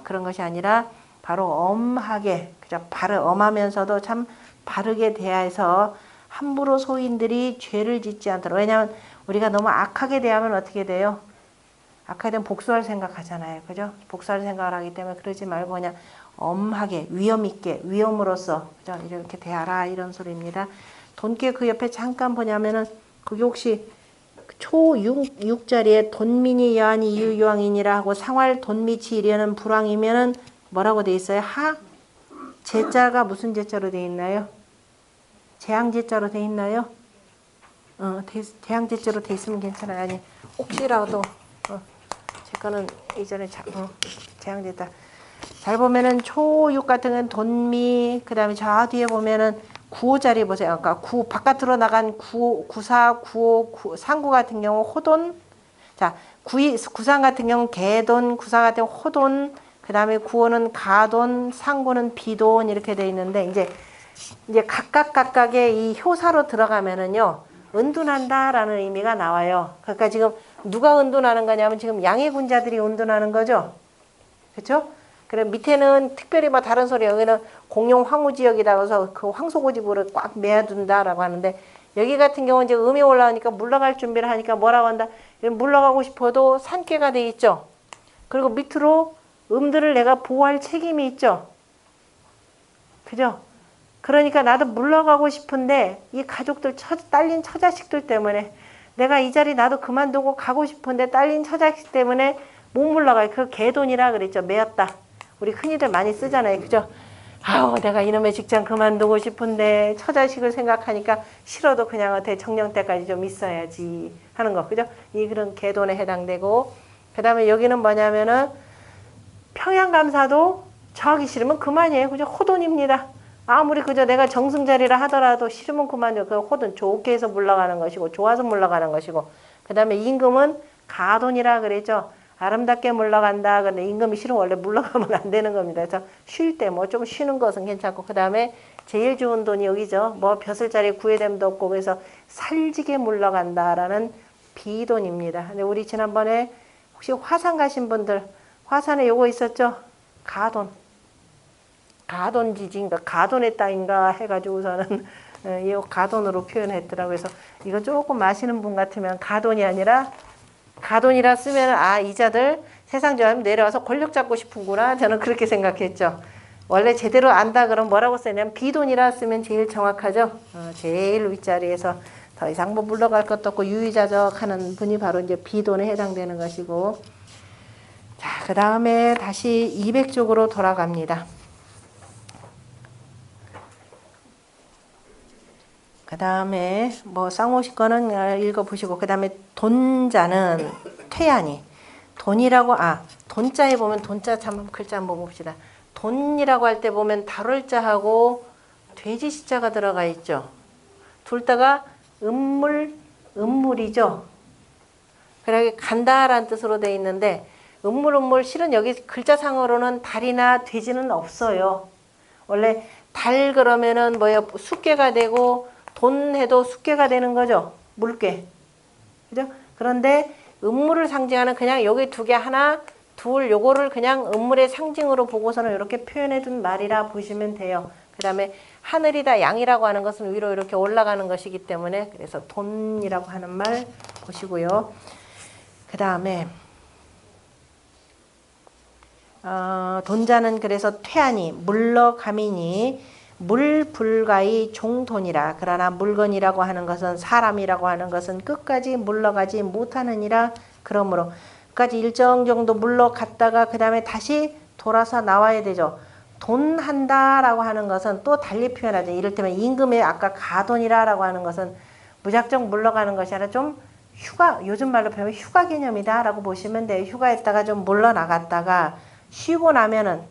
Speaker 1: 그런 것이 아니라 바로 엄하게, 그죠? 엄하면서도 참 바르게 대해서 함부로 소인들이 죄를 짓지 않도록. 왜냐하면 우리가 너무 악하게 대하면 어떻게 돼요? 악하게 되면 복수할 생각하잖아요. 그죠? 복수할 생각을 하기 때문에 그러지 말고 그냥 엄하게, 위험 있게, 위험으로써, 그죠? 이렇게 대하라 이런 소리입니다. 돈깨 그 옆에 잠깐 보냐면은 그게 혹시 초6자리에 돈민이 여한이 유유왕이니라 하고 상활 돈미치 이려는 불왕이면은 뭐라고 돼 있어요? 제자가 무슨 제자로 돼 있나요? 재앙제자로 돼 있나요? 재앙제자로 돼 있으면 괜찮아요. 아니, 혹시라도, 제 거는 이전에 재앙제자. 잘 보면은 초6 같은 건 돈미, 그 다음에 저 뒤에 보면은 구호 자리 보세요. 그러니까 바깥으로 나간 구사, 구호, 상구 같은 경우 호돈. 자, 구상 같은 경우 개돈, 구사 같은 경우 호돈, 그 다음에 구호는 가돈, 상구는 비돈 이렇게 돼 있는데, 이제 각각의 이 효사로 들어가면은요, 은둔한다라는 의미가 나와요. 그러니까 지금 누가 은둔하는 거냐면 지금 양의 군자들이 은둔하는 거죠. 그렇죠? 그래 밑에는 특별히 뭐 다른 소리, 여기는 공용 황후 지역이다 그래서 그 황소 고집으로 꽉 메어둔다라고 하는데, 여기 같은 경우는 이제 음이 올라오니까 물러갈 준비를 하니까 뭐라고 한다? 물러가고 싶어도 산깨가 돼 있죠. 그리고 밑으로 음들을 내가 보호할 책임이 있죠. 그죠? 그러니까 나도 물러가고 싶은데 이 가족들 딸린 처자식들 때문에 내가 이 자리 나도 그만두고 가고 싶은데 딸린 처자식 때문에 못 물러가요. 그 개돈이라 그랬죠. 매였다. 우리 흔히들 많이 쓰잖아요. 그죠? 아우 내가 이놈의 직장 그만두고 싶은데 처자식을 생각하니까 싫어도 그냥 어떻게 정년 때까지 좀 있어야지 하는 거. 그죠? 이 그런 개돈에 해당되고 그 다음에 여기는 뭐냐면은 평양감사도 저하기 싫으면 그만이에요. 그죠? 호돈입니다. 아무리 그저 내가 정승자리라 하더라도 싫으면 그만이요. 그 호돈 좋게 해서 물러가는 것이고 좋아서 물러가는 것이고 그 다음에 임금은 가돈이라 그랬죠. 아름답게 물러간다. 근데 임금이 싫으면 원래 물러가면 안 되는 겁니다. 그래서 쉴 때 뭐 좀 쉬는 것은 괜찮고 그 다음에 제일 좋은 돈이 여기죠. 뭐 벼슬자리 구애됨도 없고 그래서 살지게 물러간다라는 비돈입니다. 근데 우리 지난번에 혹시 화산 가신 분들 화산에 요거 있었죠? 가돈. 가돈지지인가 가돈의 땅인가 해가지고서는 이 가돈으로 표현했더라고요. 그래서 이거 조금 아시는 분 같으면 가돈이 아니라 가돈이라 쓰면 아 이자들 세상 좀 내려와서 권력 잡고 싶은구나 저는 그렇게 생각했죠. 원래 제대로 안다 그러면 뭐라고 쓰냐면 비돈이라 쓰면 제일 정확하죠. 제일 윗자리에서 더 이상 뭐 물러갈 것도 없고 유의자적 하는 분이 바로 이제 비돈에 해당되는 것이고 자, 그 다음에 다시 200쪽으로 돌아갑니다. 그 다음에 뭐 쌍호시 거는 읽어보시고 그 다음에 돈자는 퇴안이 돈이라고 돈자에 보면 돈자 참 글자 한번 봅시다. 돈이라고 할 때 보면 다룰자하고 돼지 시자가 들어가 있죠. 둘 다가 음물이죠. 그래 간다라는 뜻으로 되어 있는데 음물 실은 여기 글자상으로는 달이나 돼지는 없어요. 원래 달 그러면은 뭐야 숫개가 되고 돈 해도 숫개가 되는 거죠. 물개. 그죠? 그런데 음물을 상징하는 그냥 여기 두 개 하나 둘 요거를 그냥 음물의 상징으로 보고서는 이렇게 표현해 둔 말이라 보시면 돼요. 그 다음에 하늘이다 양이라고 하는 것은 위로 이렇게 올라가는 것이기 때문에 그래서 돈이라고 하는 말 보시고요. 그 다음에 돈자는 그래서 퇴하니 물러가미니 물불가의 종돈이라. 그러나 물건이라고 하는 것은 사람이라고 하는 것은 끝까지 물러가지 못하느니라. 그러므로 끝까지 일정 정도 물러갔다가 그 다음에 다시 돌아서 나와야 되죠. 돈한다라고 하는 것은 또 달리 표현하죠. 이를테면 임금의 아까 가돈이라고 하는 것은 무작정 물러가는 것이 아니라 좀 휴가, 요즘 말로 표현하면 휴가 개념이다 라고 보시면 돼요. 휴가했다가 좀 물러나갔다가 쉬고 나면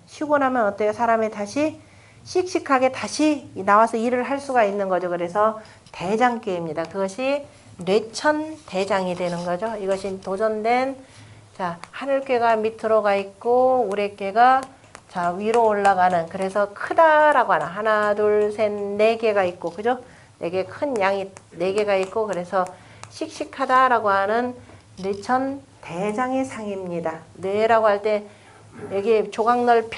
Speaker 1: 어때요? 사람이 다시 씩씩하게 다시 나와서 일을 할 수가 있는 거죠. 그래서 대장꾀입니다. 그것이 뇌천대장이 되는 거죠. 이것이 도전된 자 하늘꾀가 밑으로 가 있고 우레꾀가 자 위로 올라가는 그래서 크다라고 하나 하나 둘 셋 네 개가 있고 그죠? 네 개 큰 양이 네 개가 있고 그래서 씩씩하다라고 하는 뇌천대장의 상입니다. 뇌라고 할 때 여기 조각널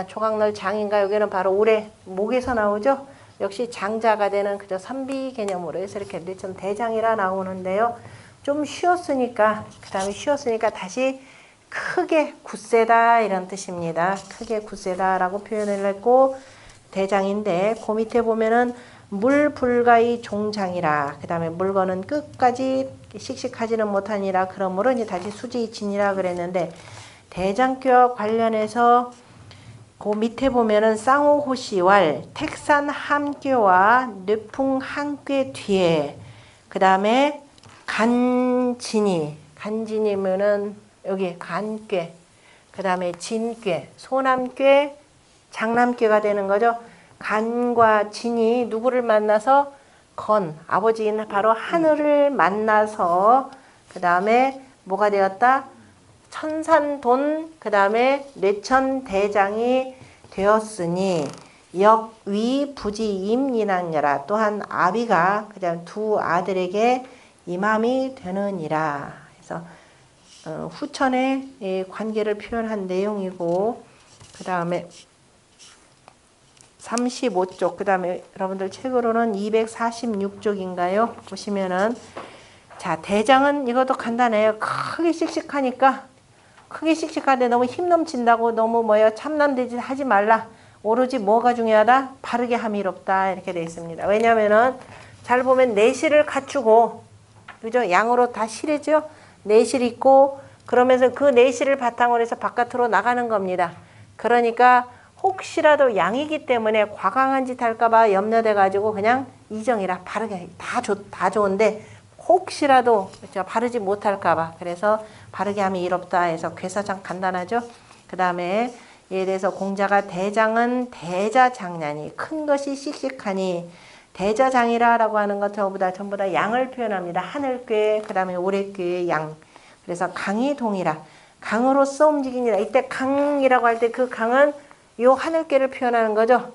Speaker 1: 조각널 장인가 여기는 바로 우레 목에서 나오죠. 역시 장자가 되는 그저 선비 개념으로 해서 이렇게 뇌천 대장이라 나오는데요. 좀 쉬었으니까 그 다음에 쉬었으니까 다시 크게 굳세다 이런 뜻입니다. 크게 굳세다라고 표현을 했고 대장인데 그 밑에 보면은 물불가의 종장이라 그 다음에 물건은 끝까지 씩씩하지는 못하니라 그러므로 이제 다시 수지이친이라 그랬는데 대장교와 관련해서 그 밑에 보면은 쌍호호시왈 택산 함교와 뇌풍 한괴 뒤에 그 다음에 간진이면은 여기 간괴 그 다음에 진괴 소남괴 장남괴가 되는 거죠. 간과 진이 누구를 만나서 아버지인 바로 하늘을 만나서 그 다음에 뭐가 되었다? 천산돈 그 다음에 뇌천대장이 되었으니 역위 부지임 인왕녀라 또한 아비가 그다음 두 아들에게 임함이 되느니라. 그래서 후천의 관계를 표현한 내용이고 그 다음에 35쪽. 그 다음에 여러분들 책으로는 246쪽인가요? 보시면은, 자, 대장은 이것도 간단해요. 크게 씩씩하니까, 크게 씩씩한데 너무 힘 넘친다고 너무 참남대짓 하지 말라. 오로지 뭐가 중요하다? 바르게 함이 이롭다. 이렇게 되어 있습니다. 왜냐면은, 잘 보면 내실을 갖추고, 그죠? 양으로 다 실이죠? 내실 있고, 그러면서 그 내실을 바탕으로 해서 바깥으로 나가는 겁니다. 그러니까 혹시라도 양이기 때문에 과강한 짓 할까봐 염려돼가지고 그냥 이정이라 바르게 다 좋은데 혹시라도 바르지 못할까봐 그래서 바르게 함이 이롭다 해서 괴사장 간단하죠. 그 다음에 예에 대해서 공자가 대장은 대자장냐니 큰 것이 씩씩하니 대자장이라라고 하는 것 전부 다 양을 표현합니다. 하늘괴 그 다음에 오랫괴의 양. 그래서 강이 동이라 강으로서 움직이니라. 이때 강이라고 할 때 그 강은 요 하늘괴를 표현하는 거죠.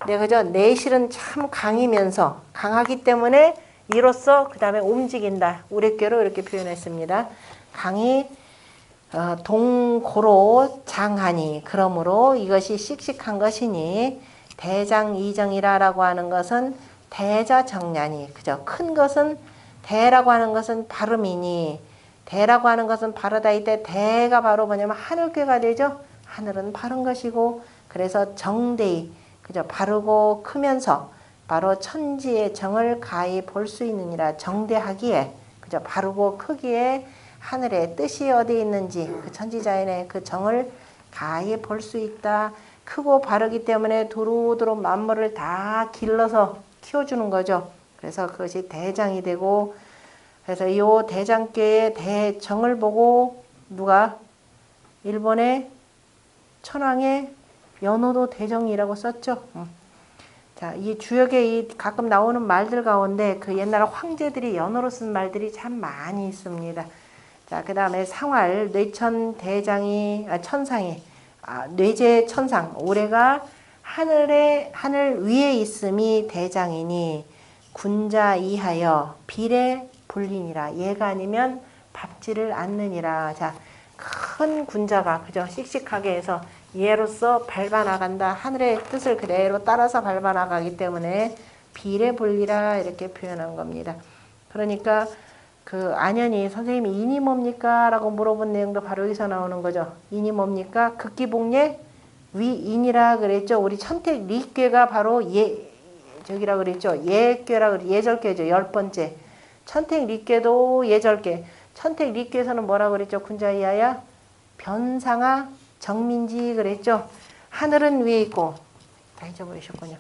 Speaker 1: 네, 그죠? 내실은 참 강이면서 강하기 때문에 이로써 그 다음에 움직인다. 우레괴로 이렇게 표현했습니다. 강이 동고로 장하니 그러므로 이것이 씩씩한 것이니 대장 이정이라라고 하는 것은 대자정냐니 그죠? 큰 것은 대라고 하는 것은 발음이니 대라고 하는 것은 바르다. 이때 대가 바로 뭐냐면 하늘괴가 되죠. 하늘은 바른 것이고 그래서 정대이 그죠? 바르고 크면서 바로 천지의 정을 가히 볼 수 있느니라. 정대하기에 그죠? 바르고 크기에 하늘의 뜻이 어디 있는지 그 천지자연의 그 정을 가히 볼 수 있다. 크고 바르기 때문에 두루두루 만물을 다 길러서 키워주는 거죠. 그래서 그것이 대장이 되고 그래서 이 대장께의 대정을 보고 누가 일본의 천황의 연호도 대정이라고 썼죠. 자, 이 주역에 이 가끔 나오는 말들 가운데 그 옛날 황제들이 연호로 쓴 말들이 참 많이 있습니다. 자, 그 다음에 상활 뇌천 대장이 천상이 뇌제 천상 올해가 하늘 위에 있음이 대장이니 군자 이하여 비례 불리니라. 얘가 아니면 밟지를 않느니라. 자, 큰 군자가 그죠? 씩씩하게 해서 얘로서 밟아나간다. 하늘의 뜻을 그대로 따라서 밟아나가기 때문에 비례불리라 이렇게 표현한 겁니다. 그러니까 그 안현이 선생님이 인이 뭡니까? 라고 물어본 내용도 바로 여기서 나오는 거죠. 인이 뭡니까? 극기복례 위인이라 그랬죠. 우리 천택 리괴가 바로 저기라 그랬죠. 예절괴죠. 10번째. 천택 리괴도 예절괴. 천택 리괴에서는 뭐라 그랬죠? 군자이하야 변상아 정민지 그랬죠. 하늘은 위에 있고 다 잊어버리셨군요.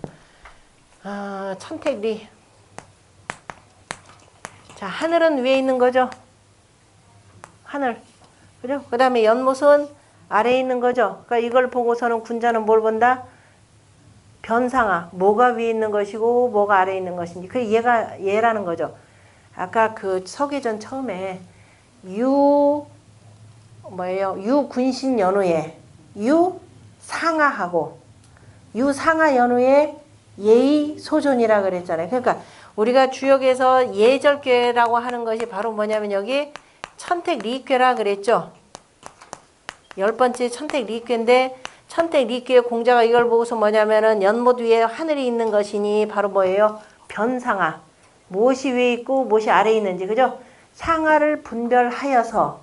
Speaker 1: 천택 리. 자, 하늘은 위에 있는 거죠. 하늘. 그죠? 그 다음에 연못은 아래에 있는 거죠. 그러니까 이걸 보고서는 군자는 뭘 본다? 변상아. 뭐가 위에 있는 것이고 뭐가 아래에 있는 것인지. 그 얘라는 거죠. 아까 그 서계전 처음에 유군신 연후에 유상하하고 유상하 연후에 예의 소존이라 그랬잖아요. 그러니까 우리가 주역에서 예절괴라고 하는 것이 바로 뭐냐면 여기 천택 리괴라 그랬죠. 10번째 천택 리괴인데 천택 리괴의 공자가 이걸 보고서 뭐냐면은 연못 위에 하늘이 있는 것이니 바로 뭐예요? 변상하. 무엇이 위에 있고 무엇이 아래에 있는지 그죠? 상하를 분별하면서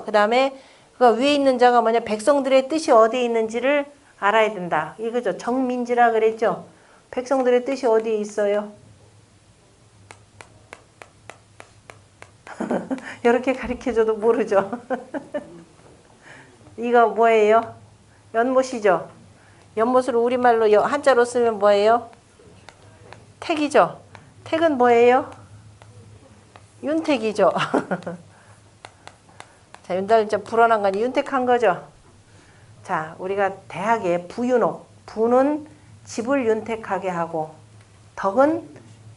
Speaker 1: 그 다음에 그 위에 있는 자가 뭐냐 백성들의 뜻이 어디에 있는지를 알아야 된다. 이거죠. 정민지라 그랬죠. 백성들의 뜻이 어디에 있어요? 이렇게 가르쳐줘도 모르죠. 이거 뭐예요? 연못이죠. 연못을 우리말로 한자로 쓰면 뭐예요? 택이죠. 택은 뭐예요? 윤택이죠. 자, 윤달자 불어난 거니 윤택한 거죠. 자, 우리가 대학에 부윤옥. 부는 집을 윤택하게 하고 덕은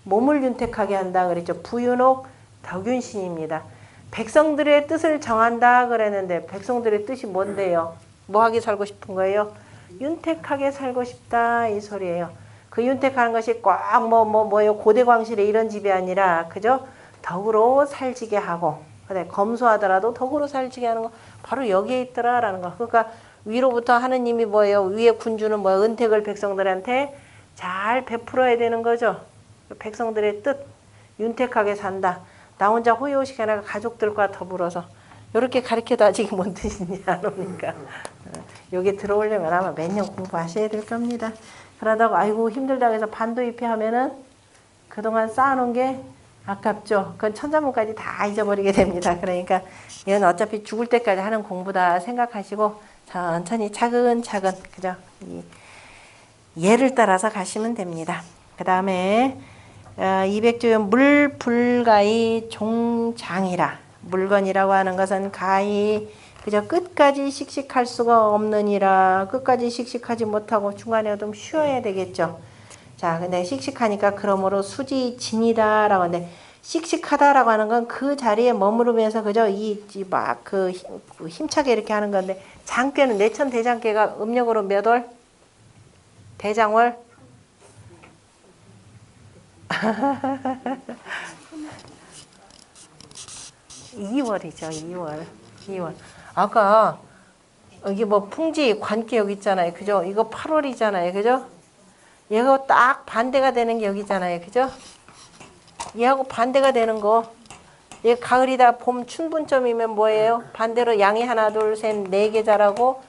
Speaker 1: 몸을 윤택하게 한다 그랬죠. 부윤옥 덕윤신입니다. 백성들의 뜻을 정한다 그랬는데 백성들의 뜻이 뭔데요? 뭐하게 살고 싶은 거예요? 윤택하게 살고 싶다 이 소리예요. 그 윤택하는 것이 꼭 뭐예요? 고대광실의 이런 집이 아니라 그죠? 덕으로 살지게 하고 그래 검소하더라도 덕으로 살지게 하는 거 바로 여기에 있더라라는 거. 그러니까 위로부터 하느님이 뭐예요? 위에 군주는 뭐 은택을 백성들한테 잘 베풀어야 되는 거죠. 백성들의 뜻, 윤택하게 산다. 나 혼자 호요식 하나가 가족들과 더불어서 이렇게 가르쳐도 아직 뭔 뜻인지 안 오니까 여기 들어오려면 아마 몇 년 공부하셔야 될 겁니다. 그러다가 아이고 힘들다고 해서 반도입회 하면은 그동안 쌓아놓은 게 아깝죠. 그건 천자문까지 다 잊어버리게 됩니다. 그러니까 이건 어차피 죽을 때까지 하는 공부다 생각하시고 천천히 차근차근 그죠? 이 예를 따라서 가시면 됩니다. 그 다음에 200조에 물불가의 종장이라. 물건이라고 하는 것은 가히 그저 끝까지 씩씩할 수가 없느니라. 끝까지 씩씩하지 못하고 중간에 좀 쉬어야 되겠죠. 자, 근데 씩씩하니까 그러므로 수지진이다라고 하는데 씩씩하다라고 하는 건 그 자리에 머무르면서 그저 막 그 힘차게 이렇게 하는 건데 장께는 내천 대장께가 음력으로 몇 월? 대장월? 2월이죠. 2월. 아까 여기 뭐 풍지 관계 여기 있잖아요. 그죠? 이거 8월이잖아요. 그죠? 얘하고 딱 반대가 되는 게 여기 있잖아요. 그죠? 얘하고 반대가 되는 거. 얘 가을이다 봄 춘분점이면 뭐예요? 반대로 양이 하나 둘 셋 네 개 자라고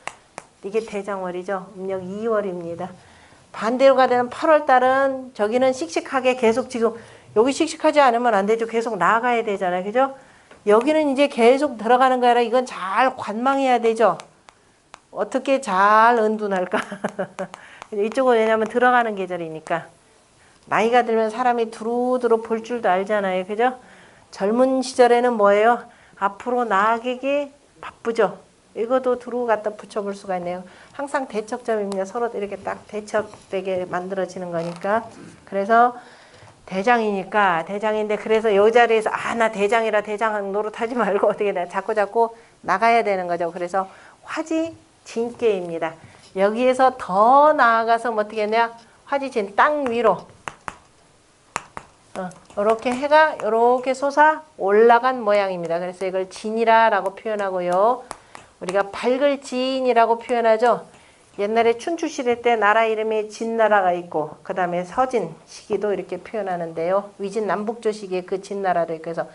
Speaker 1: 이게 대장월이죠. 음력 2월입니다. 반대로가 되는 8월 달은 저기는 씩씩하게 계속 지금 여기 씩씩하지 않으면 안 되죠. 계속 나가야 되잖아요. 그죠? 여기는 이제 계속 들어가는 거라 이건 잘 관망해야 되죠. 어떻게 잘 은둔할까? 이쪽은 왜냐면 들어가는 계절이니까. 나이가 들면 사람이 두루두루 볼 줄도 알잖아요. 그죠? 젊은 시절에는 뭐예요? 앞으로 나아가기 바쁘죠. 이것도 두루 갖다 붙여볼 수가 있네요. 항상 대척점입니다. 서로 이렇게 딱 대척되게 만들어지는 거니까. 그래서 대장이니까 대장인데 그래서 이 자리에서 나 대장이라 대장 노릇하지 말고 어떻게 돼 자꾸 나가야 되는 거죠. 그래서 화지진께입니다. 여기에서 더 나아가서 뭐 어떻게 했냐? 화지진 땅 위로 이렇게 해가 이렇게 솟아 올라간 모양입니다. 그래서 이걸 진이라라고 표현하고요. 우리가 밝을 진이라고 표현하죠. 옛날에 춘추시대 때 나라 이름이 진나라가 있고 그 다음에 서진 시기도 이렇게 표현하는데요. 위진 남북조 시기에 그 진나라도 있고 해서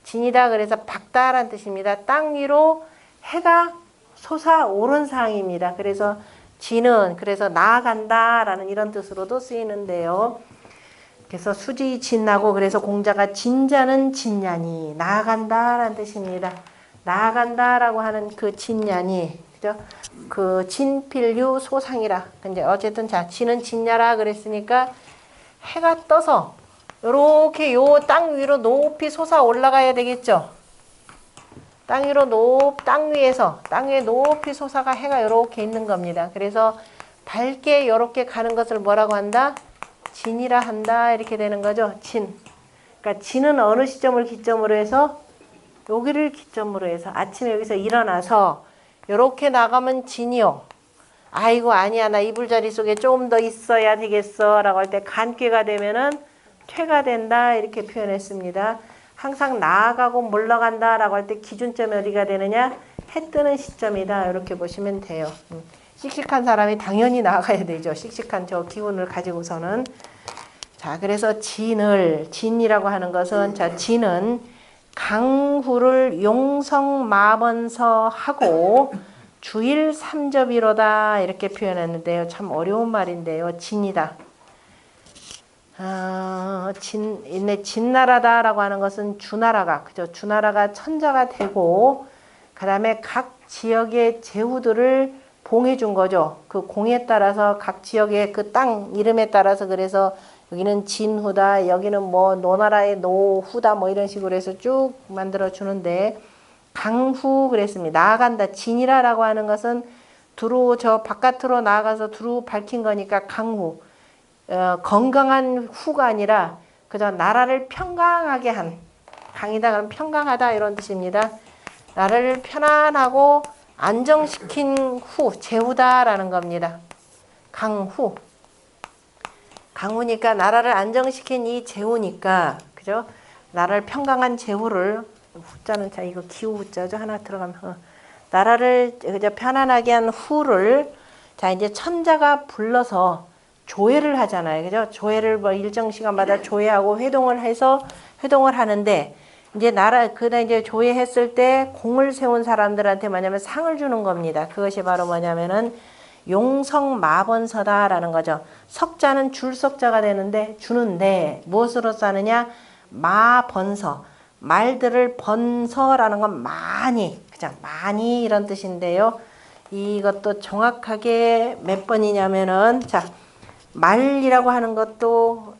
Speaker 1: 진이다 그래서 밝다라는 뜻입니다. 땅 위로 해가 솟아오른 상황입니다. 그래서 진은 그래서 나아간다라는 이런 뜻으로도 쓰이는데요. 그래서 수지 진나고 그래서 공자가 진자는 진냐니 나아간다라는 뜻입니다. 나아간다라고 하는 그 진냐니 그죠? 그 진필유 소상이라. 근데 어쨌든 자 진은 진냐라 그랬으니까 해가 떠서 이렇게 요 땅 위로 높이 솟아 올라가야 되겠죠. 땅 위에 높이 솟아가 해가 이렇게 있는 겁니다. 그래서 밝게 이렇게 가는 것을 뭐라고 한다? 진이라 한다 이렇게 되는 거죠. 진. 그러니까 진은 어느 시점을 기점으로 해서 여기를 기점으로 해서 아침에 여기서 일어나서 이렇게 나가면 진이요. 아이고 아니야 나 이불자리 속에 좀 더 있어야 되겠어 라고 할 때 간괴가 되면은 퇴가 된다 이렇게 표현했습니다. 항상 나아가고 물러간다 라고 할 때 기준점이 어디가 되느냐? 해 뜨는 시점이다 이렇게 보시면 돼요. 씩씩한 사람이 당연히 나아가야 되죠. 씩씩한 저 기운을 가지고서는. 자 그래서 진이라고 하는 것은 자 진은 강후를 용성마번서 하고 주일 삼접이로다 이렇게 표현했는데요. 참 어려운 말인데요. 진이다. 진나라다라고 하는 것은 주나라가 그죠? 주나라가 천자가 되고 그 다음에 각 지역의 제후들을 봉해준 거죠. 그 공에 따라서 각 지역의 그 땅 이름에 따라서 그래서 여기는 진후다, 여기는 뭐 노나라의 노후다, 뭐 이런 식으로 해서 쭉 만들어 주는데 강후 그랬습니다. 나아간다. 진이라라고 하는 것은 두루 저 바깥으로 나아가서 두루 밝힌 거니까 강후. 건강한 후가 아니라 그저 나라를 평강하게 한 강이다 그러면 평강하다 이런 뜻입니다. 나라를 편안하고 안정시킨 후 제후다라는 겁니다. 강후. 강후니까 나라를 안정시킨 이 제후니까 그죠? 나라를 평강한 제후를 후자는 자 이거 기후 후자죠. 하나 들어가면 나라를 그저 편안하게 한 후를 자 이제 천자가 불러서 조회를 하잖아요. 그죠? 조회를 뭐 일정 시간마다 조회하고 회동을 하는데 이제 그다 이제 조회했을 때 공을 세운 사람들한테 뭐냐면 상을 주는 겁니다. 그것이 바로 뭐냐면은 용성마번서다라는 거죠. 석자는 줄석자가 되는데 주는데 무엇으로 싸느냐? 마번서. 말들을 번서라는 건 많이, 그냥 많이 이런 뜻인데요. 이것도 정확하게 몇 번이냐면은 자 말이라고 하는 것도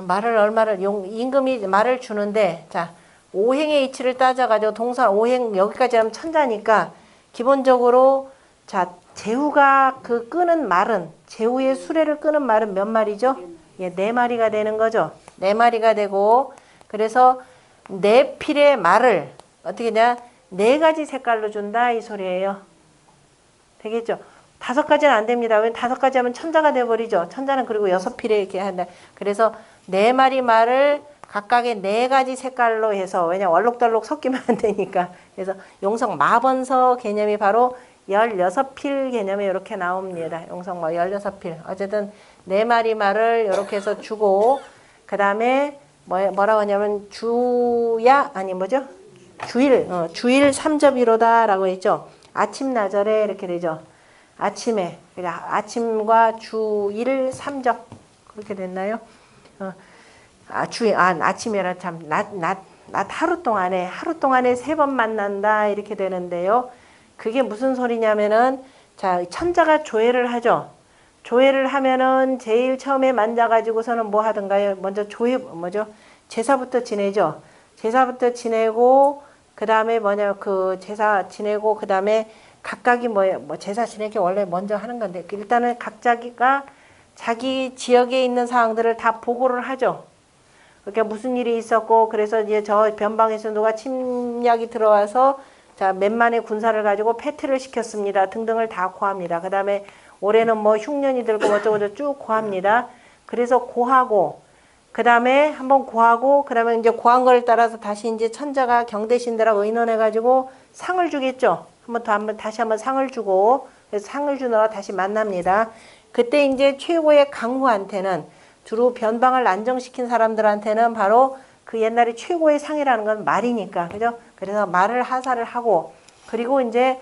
Speaker 1: 말을 얼마를 임금이 말을 주는데 자 오행의 이치를 따져가지고 동사 오행 여기까지 하면 천자니까 기본적으로 자 제후가 그 끄는 말은 제후의 수레를 끄는 말은 몇 마리죠? 예, 4마리가 되는 거죠. 4마리가 되고 그래서 네 필의 말을 어떻게 냐 4가지 색깔로 준다 이 소리예요. 되겠죠? 5가지는 안 됩니다. 왜 5가지 하면 천자가 돼버리죠. 천자는 그리고 6필에 이렇게 한다. 그래서 4마리 말을 각각의 4가지 색깔로 해서 왜냐 얼룩덜룩 섞이면 안 되니까. 그래서 용성 마번서 개념이 바로 16필 개념이 이렇게 나옵니다. 용성 16필. 어쨌든 4마리 말을 이렇게 해서 주고 그 다음에 뭐라고 하냐면 주일 3접이로다 라고 했죠. 아침 나절에 이렇게 되죠. 아침에 그냥 아침과 주일 3접 그렇게 됐나요? 아침이라 참 낮 하루 동안에 3번 만난다 이렇게 되는데요. 그게 무슨 소리냐면은 자 천자가 조회를 하죠. 조회를 하면은 제일 처음에 만나가지고서는 뭐 하던가요? 먼저 제사부터 지내죠. 제사부터 지내고 그 다음에 그 제사 지내고 그 다음에 각각이 제사 지내기 원래 먼저 하는 건데 일단은 각자가 자기 지역에 있는 사항들을 다 보고를 하죠. 그러니까 무슨 일이 있었고 그래서 이제 저 변방에서 누가 침략이 들어와서 자 몇만의 군사를 가지고 패퇴를 시켰습니다. 등등을 다 고합니다. 그 다음에 올해는 뭐 흉년이 들고 어쩌고저쩌고 쭉 고합니다. 그래서 고하고 그 다음에 한번 고하고 그 다음에 이제 고한 걸 따라서 다시 이제 천자가 경대신들하고 의논해가지고 상을 주겠죠. 다시 한번 상을 주고 그래서 상을 주느라 다시 만납니다. 그때 이제 최고의 강후한테는 주로 변방을 안정시킨 사람들한테는 바로 그 옛날에 최고의 상이라는 건 말이니까 그죠? 그래서 말을 하사를 하고 그리고 이제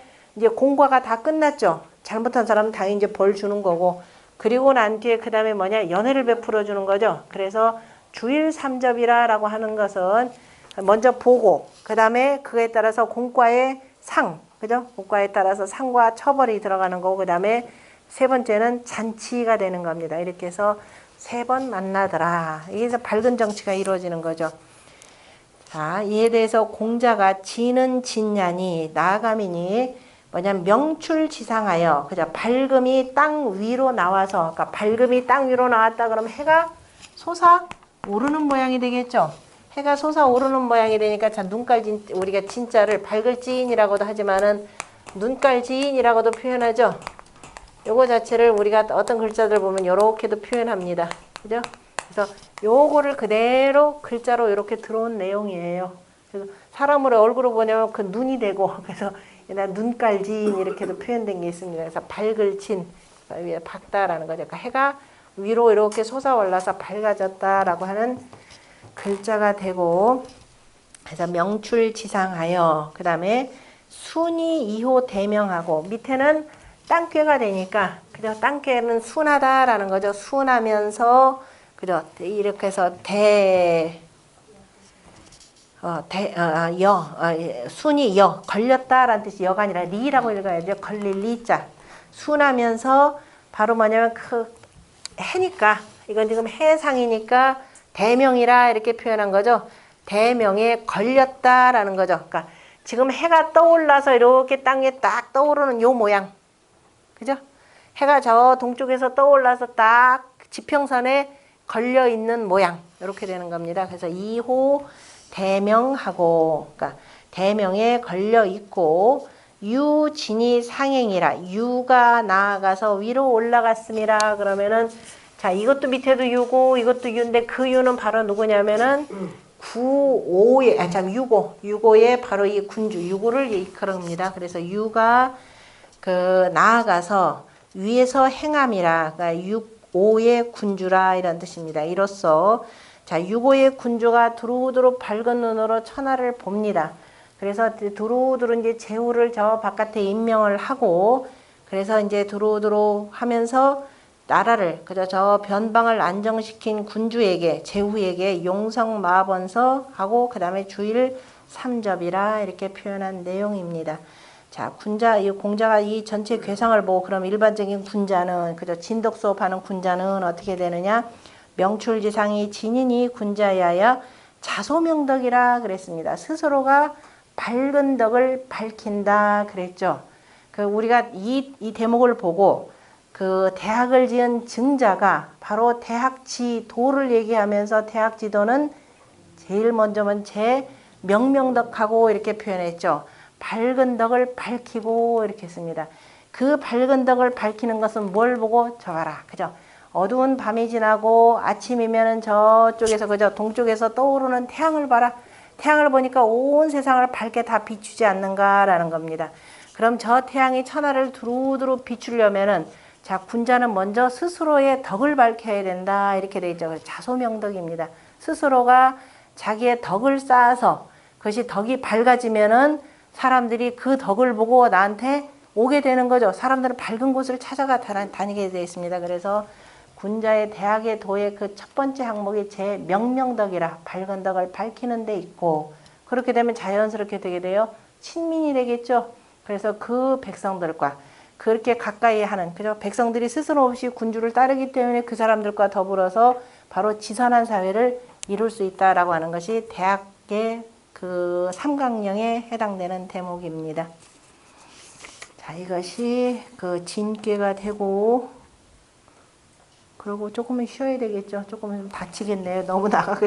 Speaker 1: 공과가 다 끝났죠. 잘못한 사람은 당연히 이제 벌 주는 거고 그리고 난 뒤에 그 다음에 연회를 베풀어 주는 거죠. 그래서 주일 3접이라고 하는 것은 먼저 보고 그 다음에 그에 따라서 공과의 상 그죠? 공과에 따라서 상과 처벌이 들어가는 거고 그 다음에 세 번째는 잔치가 되는 겁니다. 이렇게 해서 3번 만나더라. 여기서 밝은 정치가 이루어지는 거죠. 자, 이에 대해서 공자가 지는 진냐니 나아가미니 뭐냐면 명출지상하여 그죠? 밝음이 땅 위로 나와서 그러니까 밝음이 땅 위로 나왔다 그러면 해가 솟아 오르는 모양이 되겠죠. 해가 솟아 오르는 모양이 되니까 자 눈깔진 우리가 진짜를 밝을지인이라고도 하지만은 눈깔지인이라고도 표현하죠. 요거 자체를 우리가 어떤 글자들 보면 요렇게도 표현합니다. 그죠? 그래서 요거를 그대로 글자로 이렇게 들어온 내용이에요. 그래서 사람을 얼굴을 보냐면 그 눈이 되고 그래서 눈깔진 이렇게도 표현된 게 있습니다. 그래서 밝을진 위에 밝다라는 거죠. 그러니까 해가 위로 이렇게 솟아올라서 밝아졌다라고 하는 글자가 되고 그래서 명출지상하여 그 다음에 순이 2호 대명하고 밑에는 땅꾀가 되니까 그죠? 땅꾀는 순하다라는 거죠. 순하면서 그죠? 이렇게 해서 순이 걸렸다라는 뜻이 여가 아니라 리라고 읽어야죠. 걸릴 리자. 순하면서 바로 뭐냐면 그 해니까 이건 지금 해상이니까 대명이라 이렇게 표현한 거죠. 대명에 걸렸다라는 거죠. 그러니까 지금 해가 떠올라서 이렇게 땅에 딱 떠오르는 요 모양. 그죠? 해가 저 동쪽에서 떠올라서 딱 지평선에 걸려 있는 모양. 이렇게 되는 겁니다. 그래서 2호 대명하고 그러니까 대명에 걸려 있고 유진이 상행이라 유가 나아가서 위로 올라갔습니다. 그러면은 자 이것도 밑에도 유고 이것도 유인데 그 유는 바로 누구냐면은 9호에, 유고에 바로 이 군주, 유고를 일컬습니다. 그래서 유가 나아가서 위에서 행함이라, 그러니까 6호의 군주라 이런 뜻입니다. 이로써 자 6호의 군주가 두루두루 밝은 눈으로 천하를 봅니다. 그래서 두루두루 이제 제후를 저 바깥에 임명을 하고, 그래서 이제 두루두루 하면서 나라를 그저 저 변방을 안정시킨 군주에게, 제후에게 용성마번서 하고 그 다음에 주일 삼접이라 이렇게 표현한 내용입니다. 자, 이 공자가 이 전체 궤상을 보고 그럼 일반적인 군자는, 그저 진덕 수업하는 군자는 어떻게 되느냐? 명출지상이 진인이 군자야야 자소명덕이라 그랬습니다. 스스로가 밝은 덕을 밝힌다 그랬죠. 우리가 이 대목을 보고 대학을 지은 증자가 바로 대학지도를 얘기하면서 대학지도는 제일 먼저는 제 명명덕하고 이렇게 표현했죠. 밝은 덕을 밝히고 이렇게 했습니다. 그 밝은 덕을 밝히는 것은 뭘 보고 저가라. 그죠? 어두운 밤이 지나고 아침이면은 저쪽에서 그저 동쪽에서 떠오르는 태양을 봐라. 태양을 보니까 온 세상을 밝게 다 비추지 않는가라는 겁니다. 그럼 저 태양이 천하를 두루두루 비추려면은 자, 군자는 먼저 스스로의 덕을 밝혀야 된다. 이렇게 되어 있죠. 자소명덕입니다. 스스로가 자기의 덕을 쌓아서 그것이 덕이 밝아지면은 사람들이 그 덕을 보고 나한테 오게 되는 거죠. 사람들은 밝은 곳을 찾아가 다니게 되어 있습니다. 그래서 군자의 대학의 도의 그 첫 번째 항목이 제 명명덕이라 밝은 덕을 밝히는 데 있고, 그렇게 되면 자연스럽게 되게 돼요. 친민이 되겠죠. 그래서 그 백성들과 그렇게 가까이 하는, 그죠? 백성들이 스스로 없이 군주를 따르기 때문에 그 사람들과 더불어서 바로 지선한 사회를 이룰 수 있다라고 하는 것이 대학의 그 삼강령에 해당되는 대목입니다. 자, 이것이 그 진괴가 되고, 그리고 조금은 쉬어야 되겠죠. 조금은 다치겠네요. 너무 나가고